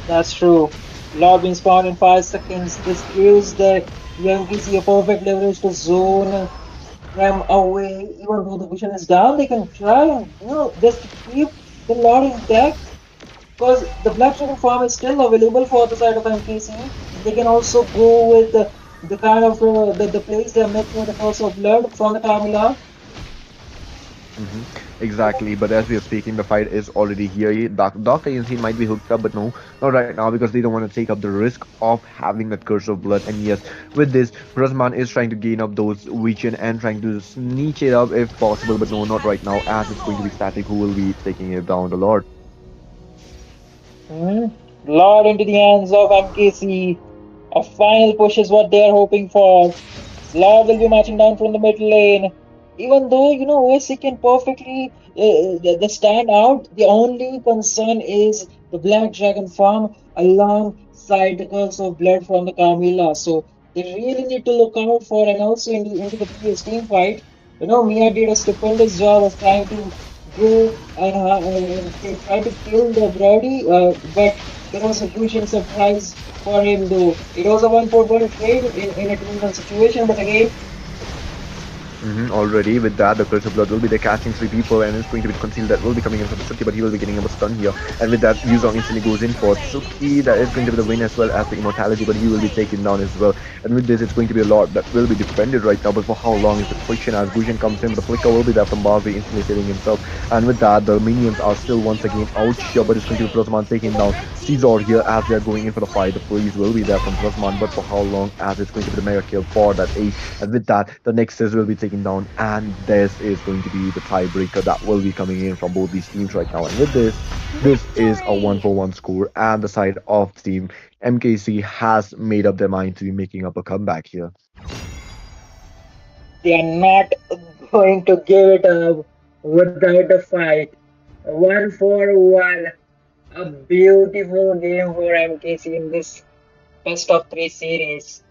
that's true. Lord being spawned in 5 seconds. This gives the MKC a perfect leverage to zone them away. Even though the vision is down, they can try and just to keep the Lord intact because the Black Dragon farm is still available for the side of MKC. They can also go with the kind of the place they are making with the Curse of Blood from the Carmilla. hmm Exactly, but as we are speaking, the fight is already here. Doctor Yansin might be hooked up, but no, not right now because they don't want to take up the risk of having that curse of blood. And yes, with this, Rasman is trying to gain up those region and trying to sneak it up if possible, Blue but no, team not has right now, slain as the it's going to be Lord. Static who will be taking it down the Lord. Hmm. Lord into the hands of MKC. A final push is what they are hoping for. Lord will be marching down from the mid lane. Even though, OSC can perfectly the stand out, the only concern is the Black Dragon farm alongside the Curse of Blood from the Carmilla. So they really need to look out for, and also into the previous team fight. Mia did a stupendous job of trying to go and try to kill the Brody, but there was a crucial surprise for him though. It was a 1-for-1 trade in a 2-1 situation, but again, Already with that, the Curse of Blood will be there catching three people and it's going to be concealed that will be coming in from Suki, but he will be getting a stun here. And with that, Yuzong instantly goes in for Suki. That is going to be the win as well as the immortality, but he will be taken down as well. And with this, it's going to be a lot that will be defended right now, but for how long is the question as Gusion comes in, but the flicker will be there from Barbie instantly saving himself. And with that, the minions are still once again out here, but it's going to be Plasman taking down Caesar here as they're going in for the fight. The freeze will be there from Plasman, but for how long as it's going to be the mega kill for that Ace. And with that, the Nexus will be taken down, and this is going to be the tiebreaker that will be coming in from both these teams right now. And with this is a Victory! 1-for-1 score, and the side of team MKC has made up their mind to be making up a comeback here. they are not going to give it up without a fight. 1-for-1. A beautiful game for MKC in this best of three series.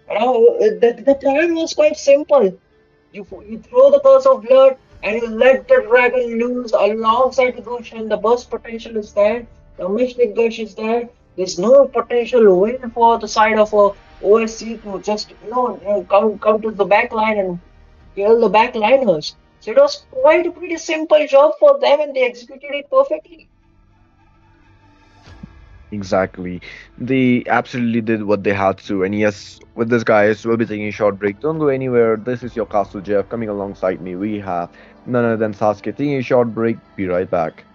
The plan was quite simple. You throw the curse of blood and you let the dragon loose alongside the Goshen. The burst potential is there. The Mystic Gush is there. There's no potential win for the side of OSC to just come to the back line and kill the backliners. So it was quite a pretty simple job for them and they executed it perfectly. Exactly. They absolutely did what they had to. And yes, with this, guys, we'll be taking a short break. Don't go anywhere. This is your Castle Jeff. Coming alongside me, we have none other than Sasuke. Taking a short break. Be right back.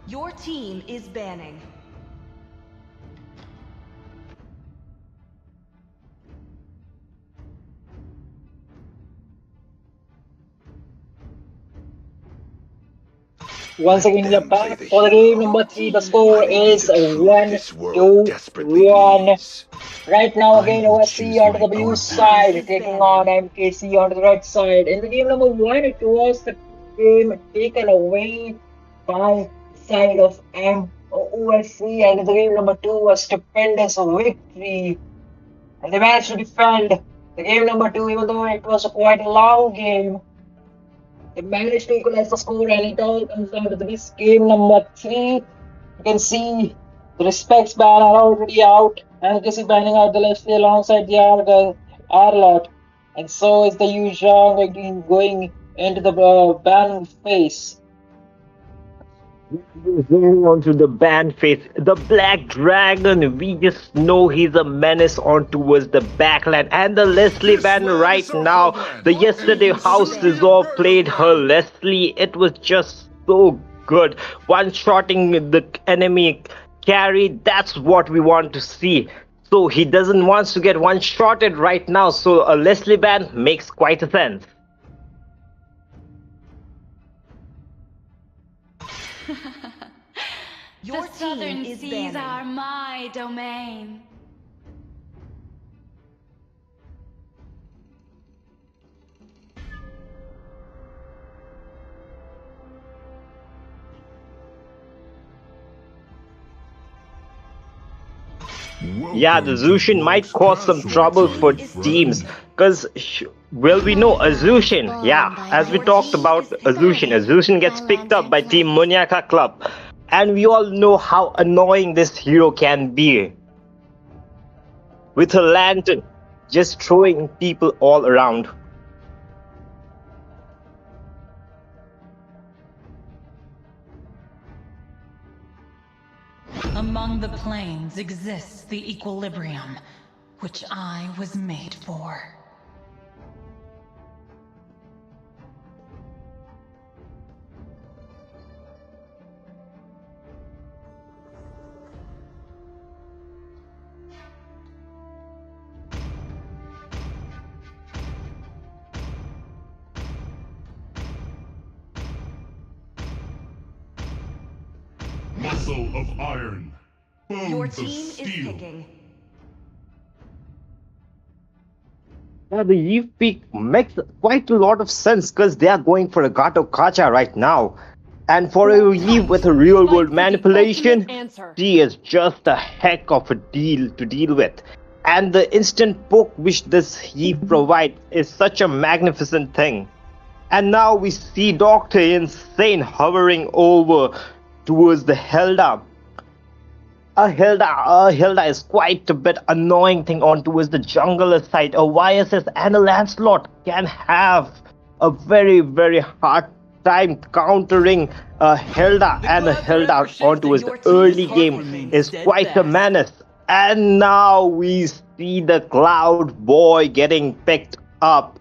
Your team is banning. Once Let again, we are them play back the for the game hero. number Your three. The team score is I will be is the banning. truth 1 this world to desperately 1. needs. Right now, I again, will OSC choose onto my the blue Your own team path. side, is taking on banning. MKC onto the red side. In the game number one, it was the game taken away by the side of OSC, and in the game number two, a stupendous victory. And they managed to defend the game number two, even though it was a quite a long game. They managed to equalize the score, and it all comes down to this game number three. You can see the respects ban are already out, and you can see banning out the Leslie alongside the R-Lot. And so is the Yu Zhang again going into the ban phase. Zooming onto the band face, the Black Dragon. We just know he's a menace on towards the backline, and the Leslie This band round right is our now. homeland, The Your and yesterday team will is House soon be a banning. Dissolve played her battleground. Leslie. It was just so good. One shotting the enemy carry. That's what we want to see. So he doesn't want to get one shotted right now. So a Leslie band makes quite a sense. Your The team southern is seas banning. are my domain. Yeah, the Welcome to Zushin might Brok's cause some Castle, Your trouble team for my is teams. taken. friend. Because, well, we know My path is Azushin. Yeah, born by as we the Your talked team sea, about is taken. Azushin, guarded Azushin by gets picked up by lantern's Team light. Munyaka Club. And we all know how annoying this hero can be with a lantern, just throwing people all around. Among the planes exists the equilibrium, which I was made for. Muscle of iron. Your Bones of team is steel. picking. Yeah, the Eve Peak makes quite a lot of sense because they are going for a Gato Kacha right now. And for a Eve with a real world manipulation, she is just a heck of a deal to deal with. And the instant poke which this Eve provides is such a magnificent thing. And now we see Dr. Insane hovering over towards the Helda. A Hilda is quite a bit annoying thing on towards the jungler side. A YSS and a Lancelot can have a very, very hard time countering a Hilda, and a Hilda on towards the Your team early is game picking. is quite a menace. And now we see the Cloud Boy getting picked up.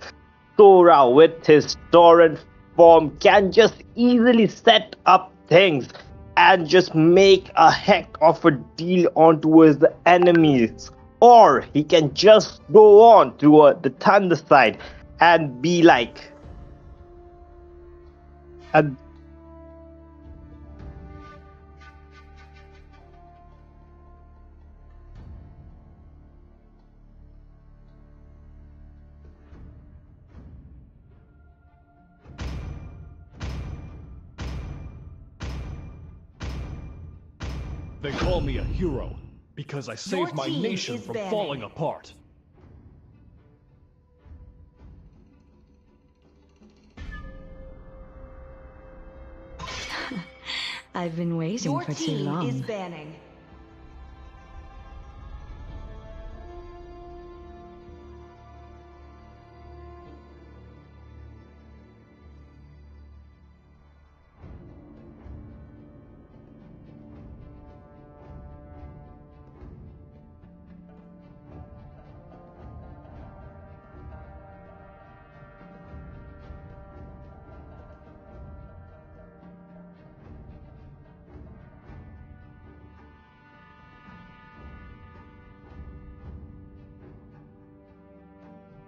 Sora with his torrent form can just easily set up things and just make a heck of a deal on towards the enemies. Or he can just go on to the thunder side and be like a. They call me a hero because I saved my team nation is from banning. falling apart. I've been waiting Your for too team long. is banning.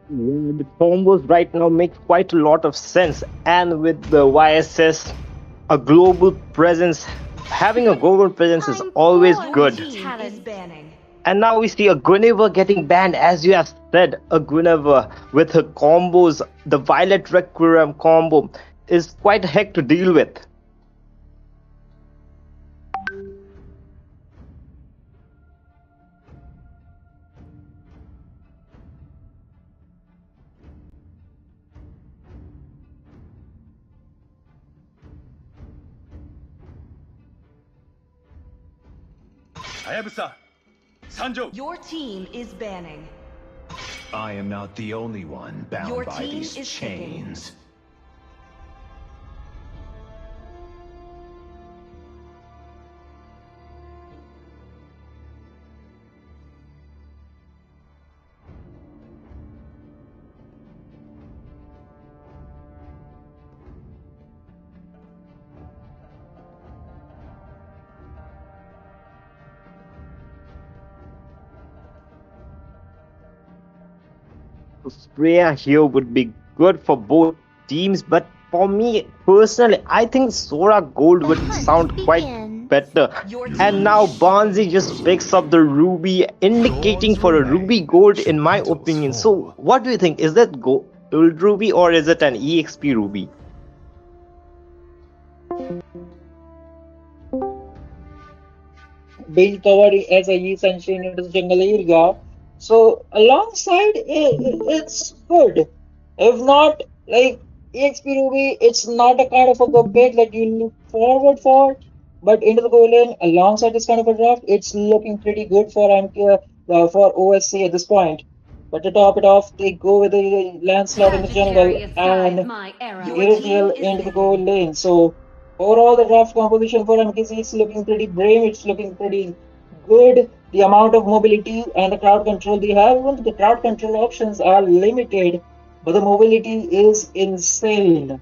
The combos right now makes quite a lot of sense, and with the YSS a global presence. Having a global presence is I'm always bored Your with good. team is talent. banning. And now we see a Guinevere getting banned, as you have said. A Guinevere with her combos, the Violet Requiem combo, is quite heck to deal with. Hayabusa, Sanjo. Your team is banning. I am not the only one bound Your by team these is picking. chains. Freya here would be good for both teams, but for me personally, I think Sora Gold The would hunt sound quite begins. better. Your And team now is Bonzi picking. just picks up the Ruby, indicating Gods for a Ruby remain, Gold, in should my petals opinion. So, fall. what do you think? Is that Gold Ruby or is it an EXP Ruby? Being covered as a yeast and chain into the jungle area. So alongside it's good. If not like EXP Ruby, it's not a kind of a good pick that you look forward for. But into the goal lane alongside this kind of a draft, it's looking pretty good for MK for OSC at this point. But to top it off, they go with the Lancelot in the jungle Sagittarius guides and my Your arrows. team Irritail is into the goal picking. lane. So overall, the draft composition for MKC is looking pretty brave. It's looking pretty good. The amount of mobility and the crowd control they have, even the crowd control options are limited, but the mobility is insane.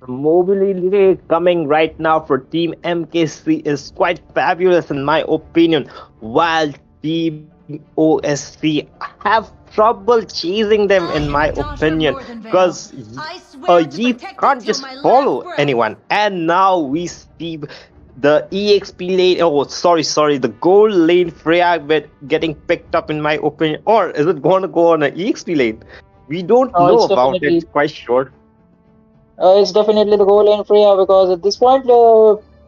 Mobility coming right now for Team MKC is quite fabulous in my opinion, while Team OSC have trouble chasing them in I my am a daughter of opinion, Northernvale. because I a swear to Yeep protect it can't till just my last follow breath. anyone. And now we see the EXP lane, oh sorry, the gold lane Freya getting picked up in my opinion, or is it going to go on an EXP lane? We don't know It's about it definitely quite sure. it's definitely the goal in Freya because at this point,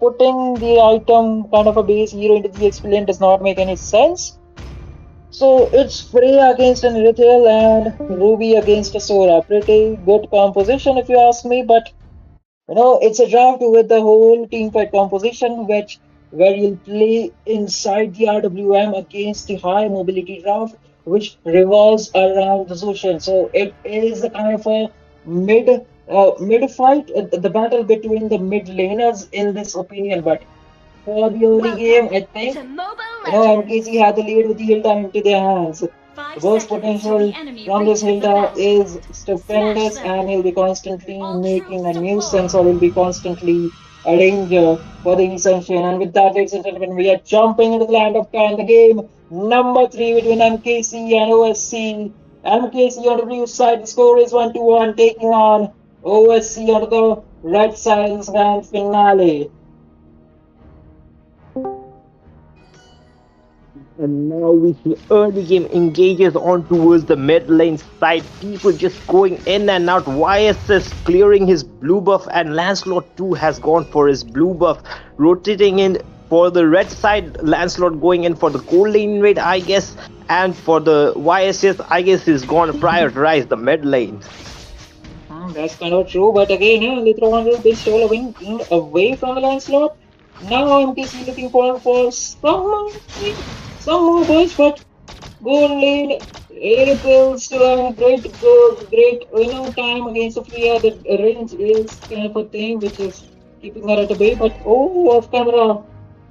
putting the item kind of a base hero into the XP lane does not make any sense. So it's Freya against an Irithel and Ruby against a Sora. Pretty good composition if you ask me, but it's a draft with the whole team fight composition, which where you'll play inside the RWM against the high mobility draft, which revolves around the Zushin. So it is a kind of a mid fight, the battle between the mid laners in this opinion. But for the early game, Welcome I think to Mobile Legends. MKC had the lead with the Hilda into their hands. The 5 burst seconds till the potential enemy from this reaches the Hilda battlefield. is Smash stupendous, them. and he'll be constantly All making a troops nuisance or deployed. he'll be constantly a danger for the Ascension. And with that, ladies and gentlemen, we are jumping into the land of Khan, the game number 3 between MKC and OSC. MKC on the blue side, the score is 1-1, taking on OSC on the red side in this grand finale. And now we see early game engages on towards the mid lane side. People just going in and out. YSS clearing his blue buff, and Lancelot too has gone for his blue buff. Rotating in for the red side, Lancelot going in for the gold lane invade, I guess. And for the YSS, I guess he's going to prioritize the mid lane. That's kind of true, but again, later on will be stolen away from the Lancelot. Now I'm just looking for some more boys, but goal lane, April still having great time against Sophia. The range is kind of a thing which is keeping her at a bay, but off camera,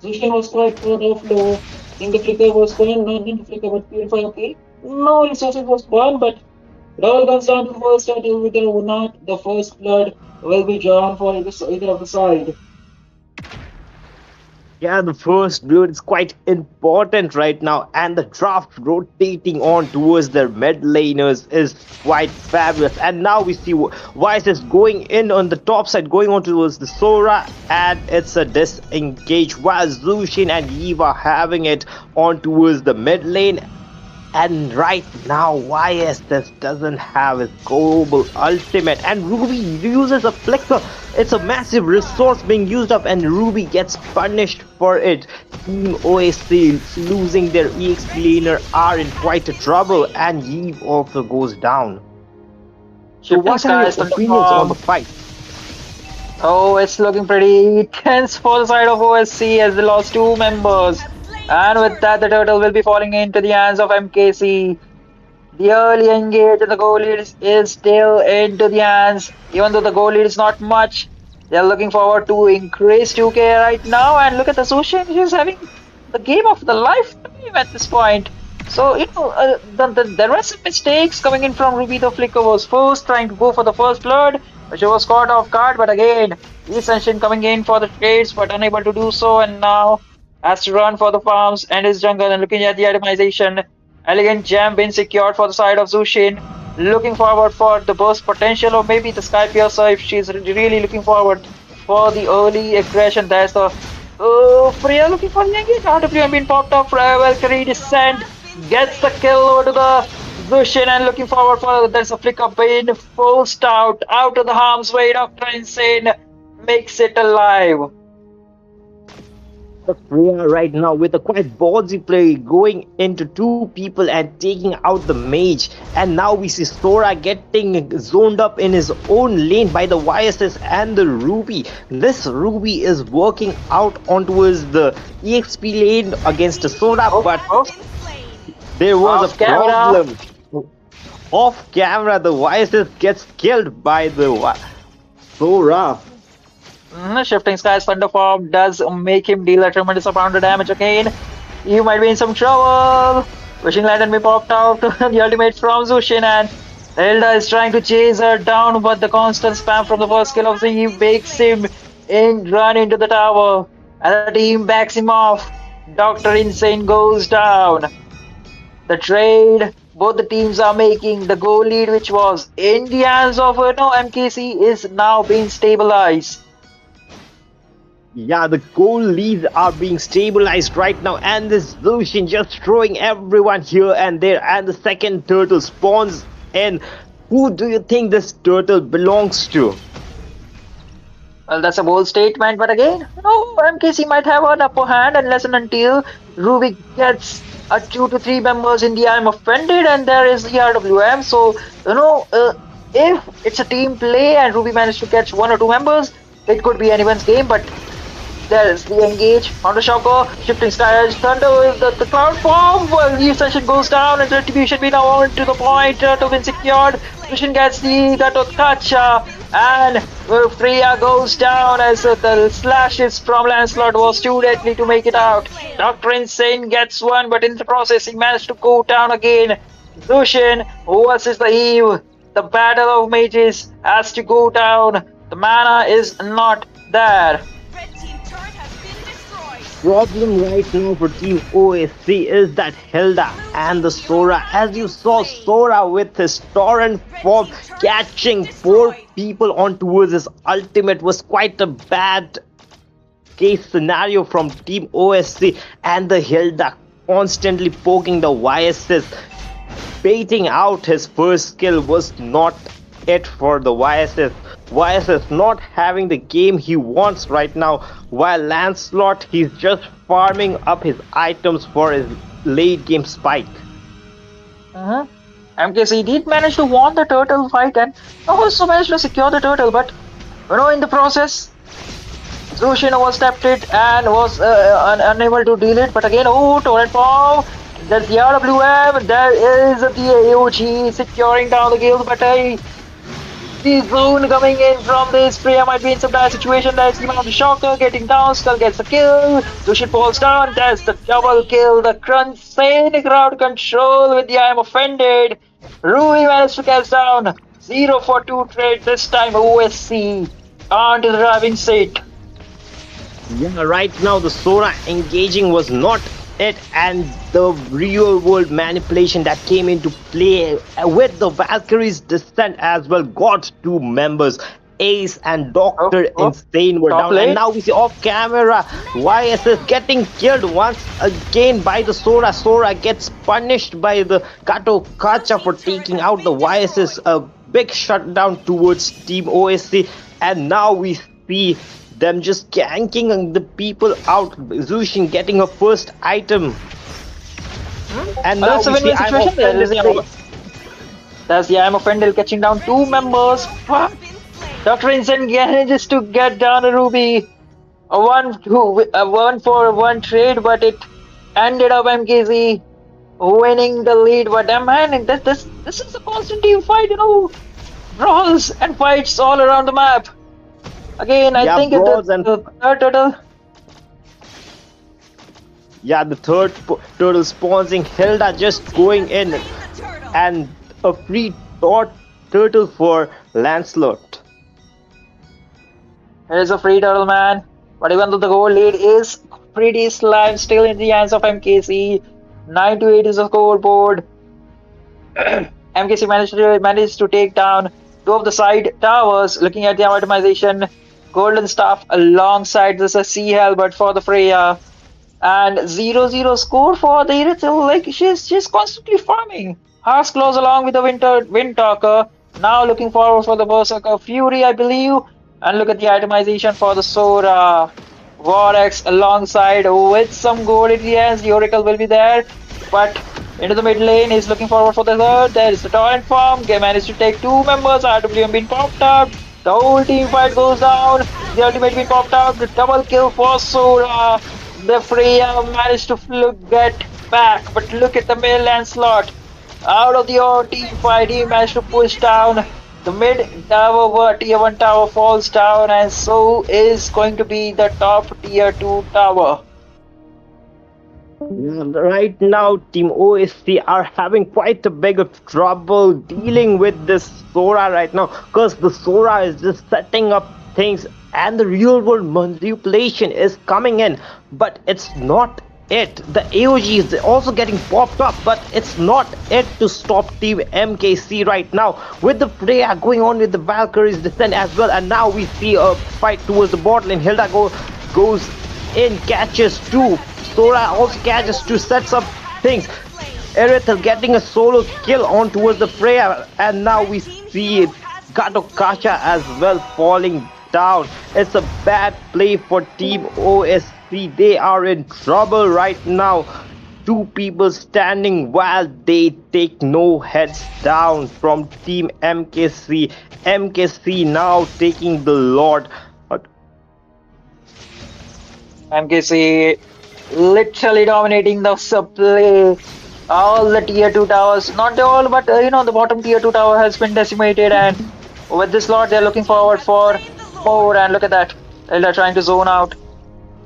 Zushin was quite far off low. I think the flicker was gone, not the flicker, but purify, okay. No resources was gone, but it all comes down to the first title, whether or not the first blood will be drawn for either of the side. Yeah, the first blood is quite important right now, and the draft rotating on towards their mid laners is quite fabulous. And now we see Vice is going in on the top side, going on towards the Sora, and it's a disengage while Zushin and Eve are having it on towards the mid lane. And right now, YSS doesn't have his global ultimate, and Ruby uses a flicker. It's a massive resource being used up, and Ruby gets punished for it. Team OAC losing their EXP laner are in quite a trouble, and Eve also goes down. So, Shifting what are your skies from the opinions on the farm. fight? Oh, it's looking pretty tense for the side of OSC as they lost two members. And with that, the turtle will be falling into the hands of MKC. The early engage and the goal lead is still into the hands. Even though the goal lead is not much, they're looking forward to increase 2K right now. And look at the Sushin, she's having the game of the lifetime at this point. So, there were some mistakes coming in from Ruby. The Flicker was first trying to go for the first blood, but she was caught off guard. But again, Ascension coming in for the trades, but unable to do so. And now has to run for the farms and his jungle. And looking at the itemization, elegant gem being secured for the side of Zushin. Looking forward for the burst potential, or maybe the Sky Piercer if she's really looking forward for the early aggression. There's the Freya looking for the engage. RWM being popped up. Valkyrie descent gets the kill over to the Zushin and looking forward for there's a flicker being forced out of the harm's way. Dr. Insane makes it alive. The Freya right now with a quite ballsy play going into two people and taking out the mage. And now we see Sora getting zoned up in his own lane by the YSS and the Ruby. This Ruby is working out onto the EXP lane against Sora, Oh, but oh, there was off a camera. problem. Off camera, the YSS gets killed by the Sora. Shifting Skies Thunderform does make him deal a tremendous amount of damage again. You might be in some trouble. Wishing Lantern be popped out. The ultimate from Zushin and Hilda is trying to chase her down, but the constant spam from the first kill of the Eve makes him run into the tower. And the team backs him off. Dr. Insane goes down. The trade both the teams are making, the goal lead which was in the hands of MKC is now being stabilized. Yeah, the goal leads are being stabilized right now, and this Lucian just throwing everyone here and there, and the second turtle spawns in. Who do you think this turtle belongs to? Well, that's a bold statement, but again, MKC might have an upper hand unless and until Ruby gets a 2 to 3 members in the I'm offended, and there is the RWM. So, if it's a team play and Ruby managed to catch 1 or 2 members, it could be anyone's game, but there is the engage, Counter Shocker, Shifting Sky Edge, Thunder, the cloud form, well, the Ascension goes down, and Retribution be now on to the point, to win secured, Vision gets the touch, and Freya goes down as the slashes from Lancelot was too deadly to make it out. Dr. Insane gets one, but in the process he managed to go down again. Zushin versus the Eve, the battle of mages has to go down, the mana is not there. Problem right now for Team OSC is that Hilda and the Sora, as you saw Sora with his torrent form catching 4 people on towards his ultimate was quite a bad case scenario from Team OSC, and the Hilda constantly poking the YSS, baiting out his first kill was not it for the YSS. YSS not having the game he wants right now, while Lancelot he's just farming up his items for his late game spike. MKC did manage to won the turtle fight and also managed to secure the turtle, but in the process Zushin overstepped it and was unable to deal it. But again, torrent bomb. There's the RWM. There is the AOG securing down the guild, but the zone coming in from this Freya might be in some dire situation. There's the amount of shocker getting down. Skull gets the kill. Zushin falls down. There's the double kill. The insane crowd control with the I am offended. Rui managed to catch down. 0 for 2 trade this time. OSC onto the driving seat. Yeah, right now the Sora engaging was not it, and the real world manipulation that came into play with the Valkyrie's descent as well got two members. Ace and Oh, Doctor oh, Insane were top down, and lane. now we see off camera YSS getting killed once again by the Sora. Sora gets punished by the Kato Kacha for taking out the YSS. A big shutdown towards Team OSC, and now we see them just ganking the people out. Zushin getting a first item. And Well, now it's a we see win-win I'm situation there. offended. That's the I'm offended catching down two members. What? Dr. Vincent manages to get down a Ruby. A one for one trade, but it ended up MKZ winning the lead. But man, this is a constant team fight, brawls and fights all around the map. Again, I Yeah, think bros, and the third turtle. yeah, the third turtle spawning. Hilda just going in, and a free thought turtle for Lancelot. It is a free turtle, man. But even though the goal lead is pretty slim, still in the hands of MKC. 9 to 8 is the scoreboard. MKC managed to take down two of the side towers. Looking at the optimization, Golden Staff alongside this is Sea Halberd for the Freya. And 0-0 score for the Irithil. Like she's constantly farming. Hearts close along with the Wind Talker. Now looking forward for the Berserker Fury, I believe. And look at the itemization for the Sora. Vorax alongside with some gold in the hands. The Oracle will be there. But into the mid lane, he's looking forward for the third. There is the Torrent Farm. Game managed to take two members. RWM being popped up. The whole team fight goes down. The ultimate being popped out. The double kill for Sora. The Freya managed to get back. But look at the mid Lancelot. Out of the team fight, he managed to push down the mid tower. Tier 1 tower falls down, and so is going to be the top tier 2 tower. Right now, Team OSC are having quite a big of trouble dealing with this Sora right now, because the Sora is just setting up things and the real world manipulation is coming in, but it's not it. The AOG is also getting popped up, but it's not it to stop Team MKC right now. With the Freya going on with the Valkyrie's descent as well, and now we see a fight towards the bot lane. Hilda goes in, catches two. Sora also catches two, sets up things. Erithel getting a solo kill on towards the Freya, and now we see Gato Kacha as well falling down. It's a bad play for Team OSC. They are in trouble right now. Two people standing while they take no heads down from Team MKC. MKC now taking the Lord. MKC literally dominating the subplay. All the tier 2 towers, not all, but the bottom tier 2 tower has been decimated, and with this lot, they're looking forward for more. And look at that, they're trying to zone out.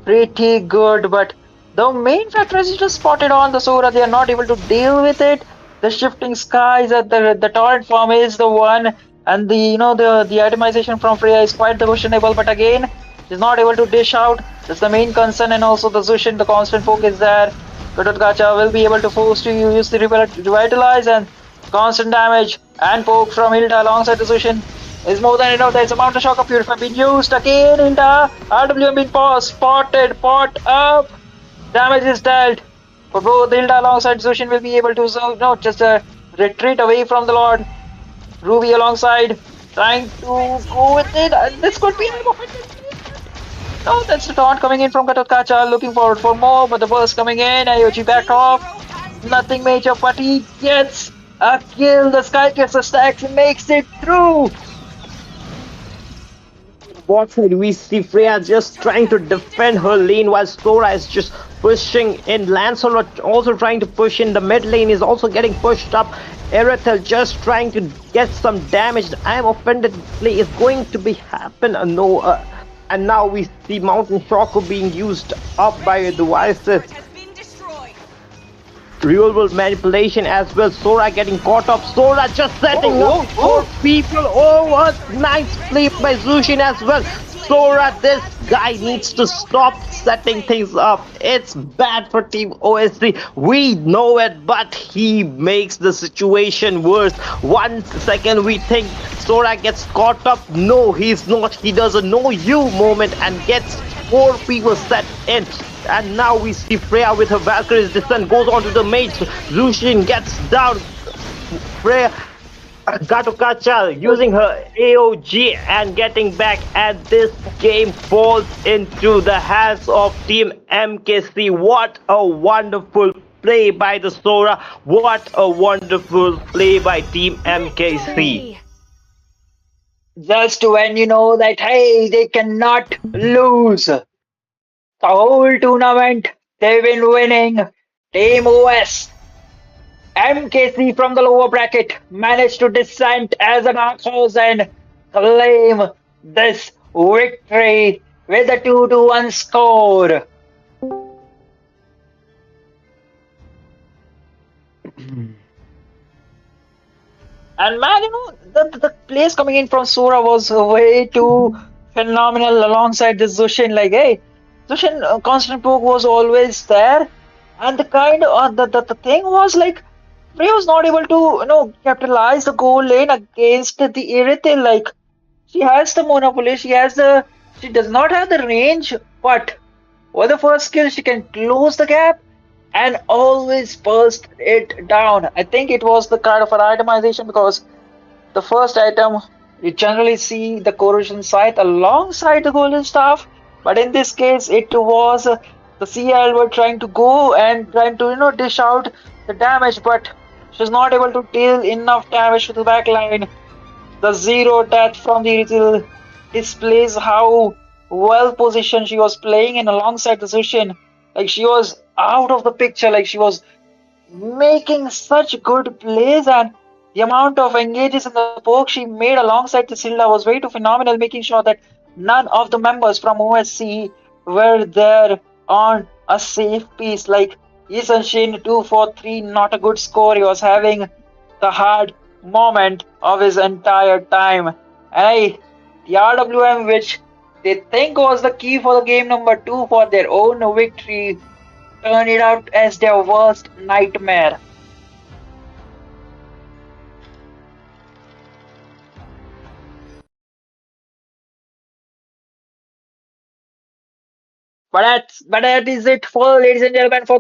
Pretty good, but the main factor is just spotted on the Sora. They are not able to deal with it. The shifting skies at the torrent farm is the one, and the itemization from Freya is quite questionable. But again, is not able to dish out. That's the main concern, and also the Zushin, the constant poke is there. Gacha will be able to force to use the revitalize, and constant damage and poke from Hilda alongside the Zushin is more than enough. There's a Mountain Shock of Purify being used again. Hilda, RWM being spotted, pot up. Damage is dealt. For both Hilda alongside Zushin will be able to just retreat away from the Lord. Ruby alongside, trying to go with it. This could be no, that's the taunt coming in from Kacha, looking forward for more, but the burst coming in, AOG back off. Nothing major, but he gets a kill. The Sky gets a stacks and makes it through. Bot side, we see Freya just trying to defend her lane while Sora is just pushing in. Lancelot also trying to push in. The mid lane is also getting pushed up. Erithel just trying to get some damage. I am offended. Play is going to be happen. And now we see Mountain Shocker being used up by the Vices. Real world manipulation as well. Sora getting caught up. Sora just setting up 4 people. Oh, what nice play by Zushin as well. Sora, this guy needs to stop setting things up. It's bad for Team OSC. We know it, but he makes the situation worse. 1 second we think Sora gets caught up. No, he's not. He doesn't know you moment and gets 4 people set in. And now we see Freya with her Valkyrie's descent goes on to the mage. Lucian gets down. Freya Gatokacha using her AOG and getting back, and this game falls into the hands of Team MKC. What a wonderful play by the Sora. What a wonderful play by Team MKC. Victory! Just when you know that, hey, they cannot lose. The whole tournament, they've been winning. Team OS, MKC from the lower bracket managed to descend as a dark horse and claim this victory with a 2-1 score. And man, the plays coming in from Sora was way too phenomenal alongside this Zushin. Like, hey, Zushin constant poke was always there, and the kind of the thing was like, Frey was not able to capitalize the goal lane against the Irithil. Like, she has the monopoly, she does not have the range, but with the first skill she can close the gap and always burst it down. I think it was the kind of an itemization because the first item, you generally see the corrosion scythe alongside the golden staff, but in this case, it was the CL were trying to go and trying to dish out the damage, but she's not able to deal enough damage to the backline. The zero death from the Ritual displays how well positioned she was playing, and alongside the Zushin, like she was out of the picture, like she was making such good plays, and the amount of engages in the poke she made alongside the Silda was way too phenomenal, making sure that none of the members from OSC were there on a safe piece. Like Isan Shin 2-4-3, not a good score. He was having the hard moment of his entire time. And the RWM, which they think was the key for the game number 2 for their own victory, turned it out as their worst nightmare. But that is it for ladies and gentlemen for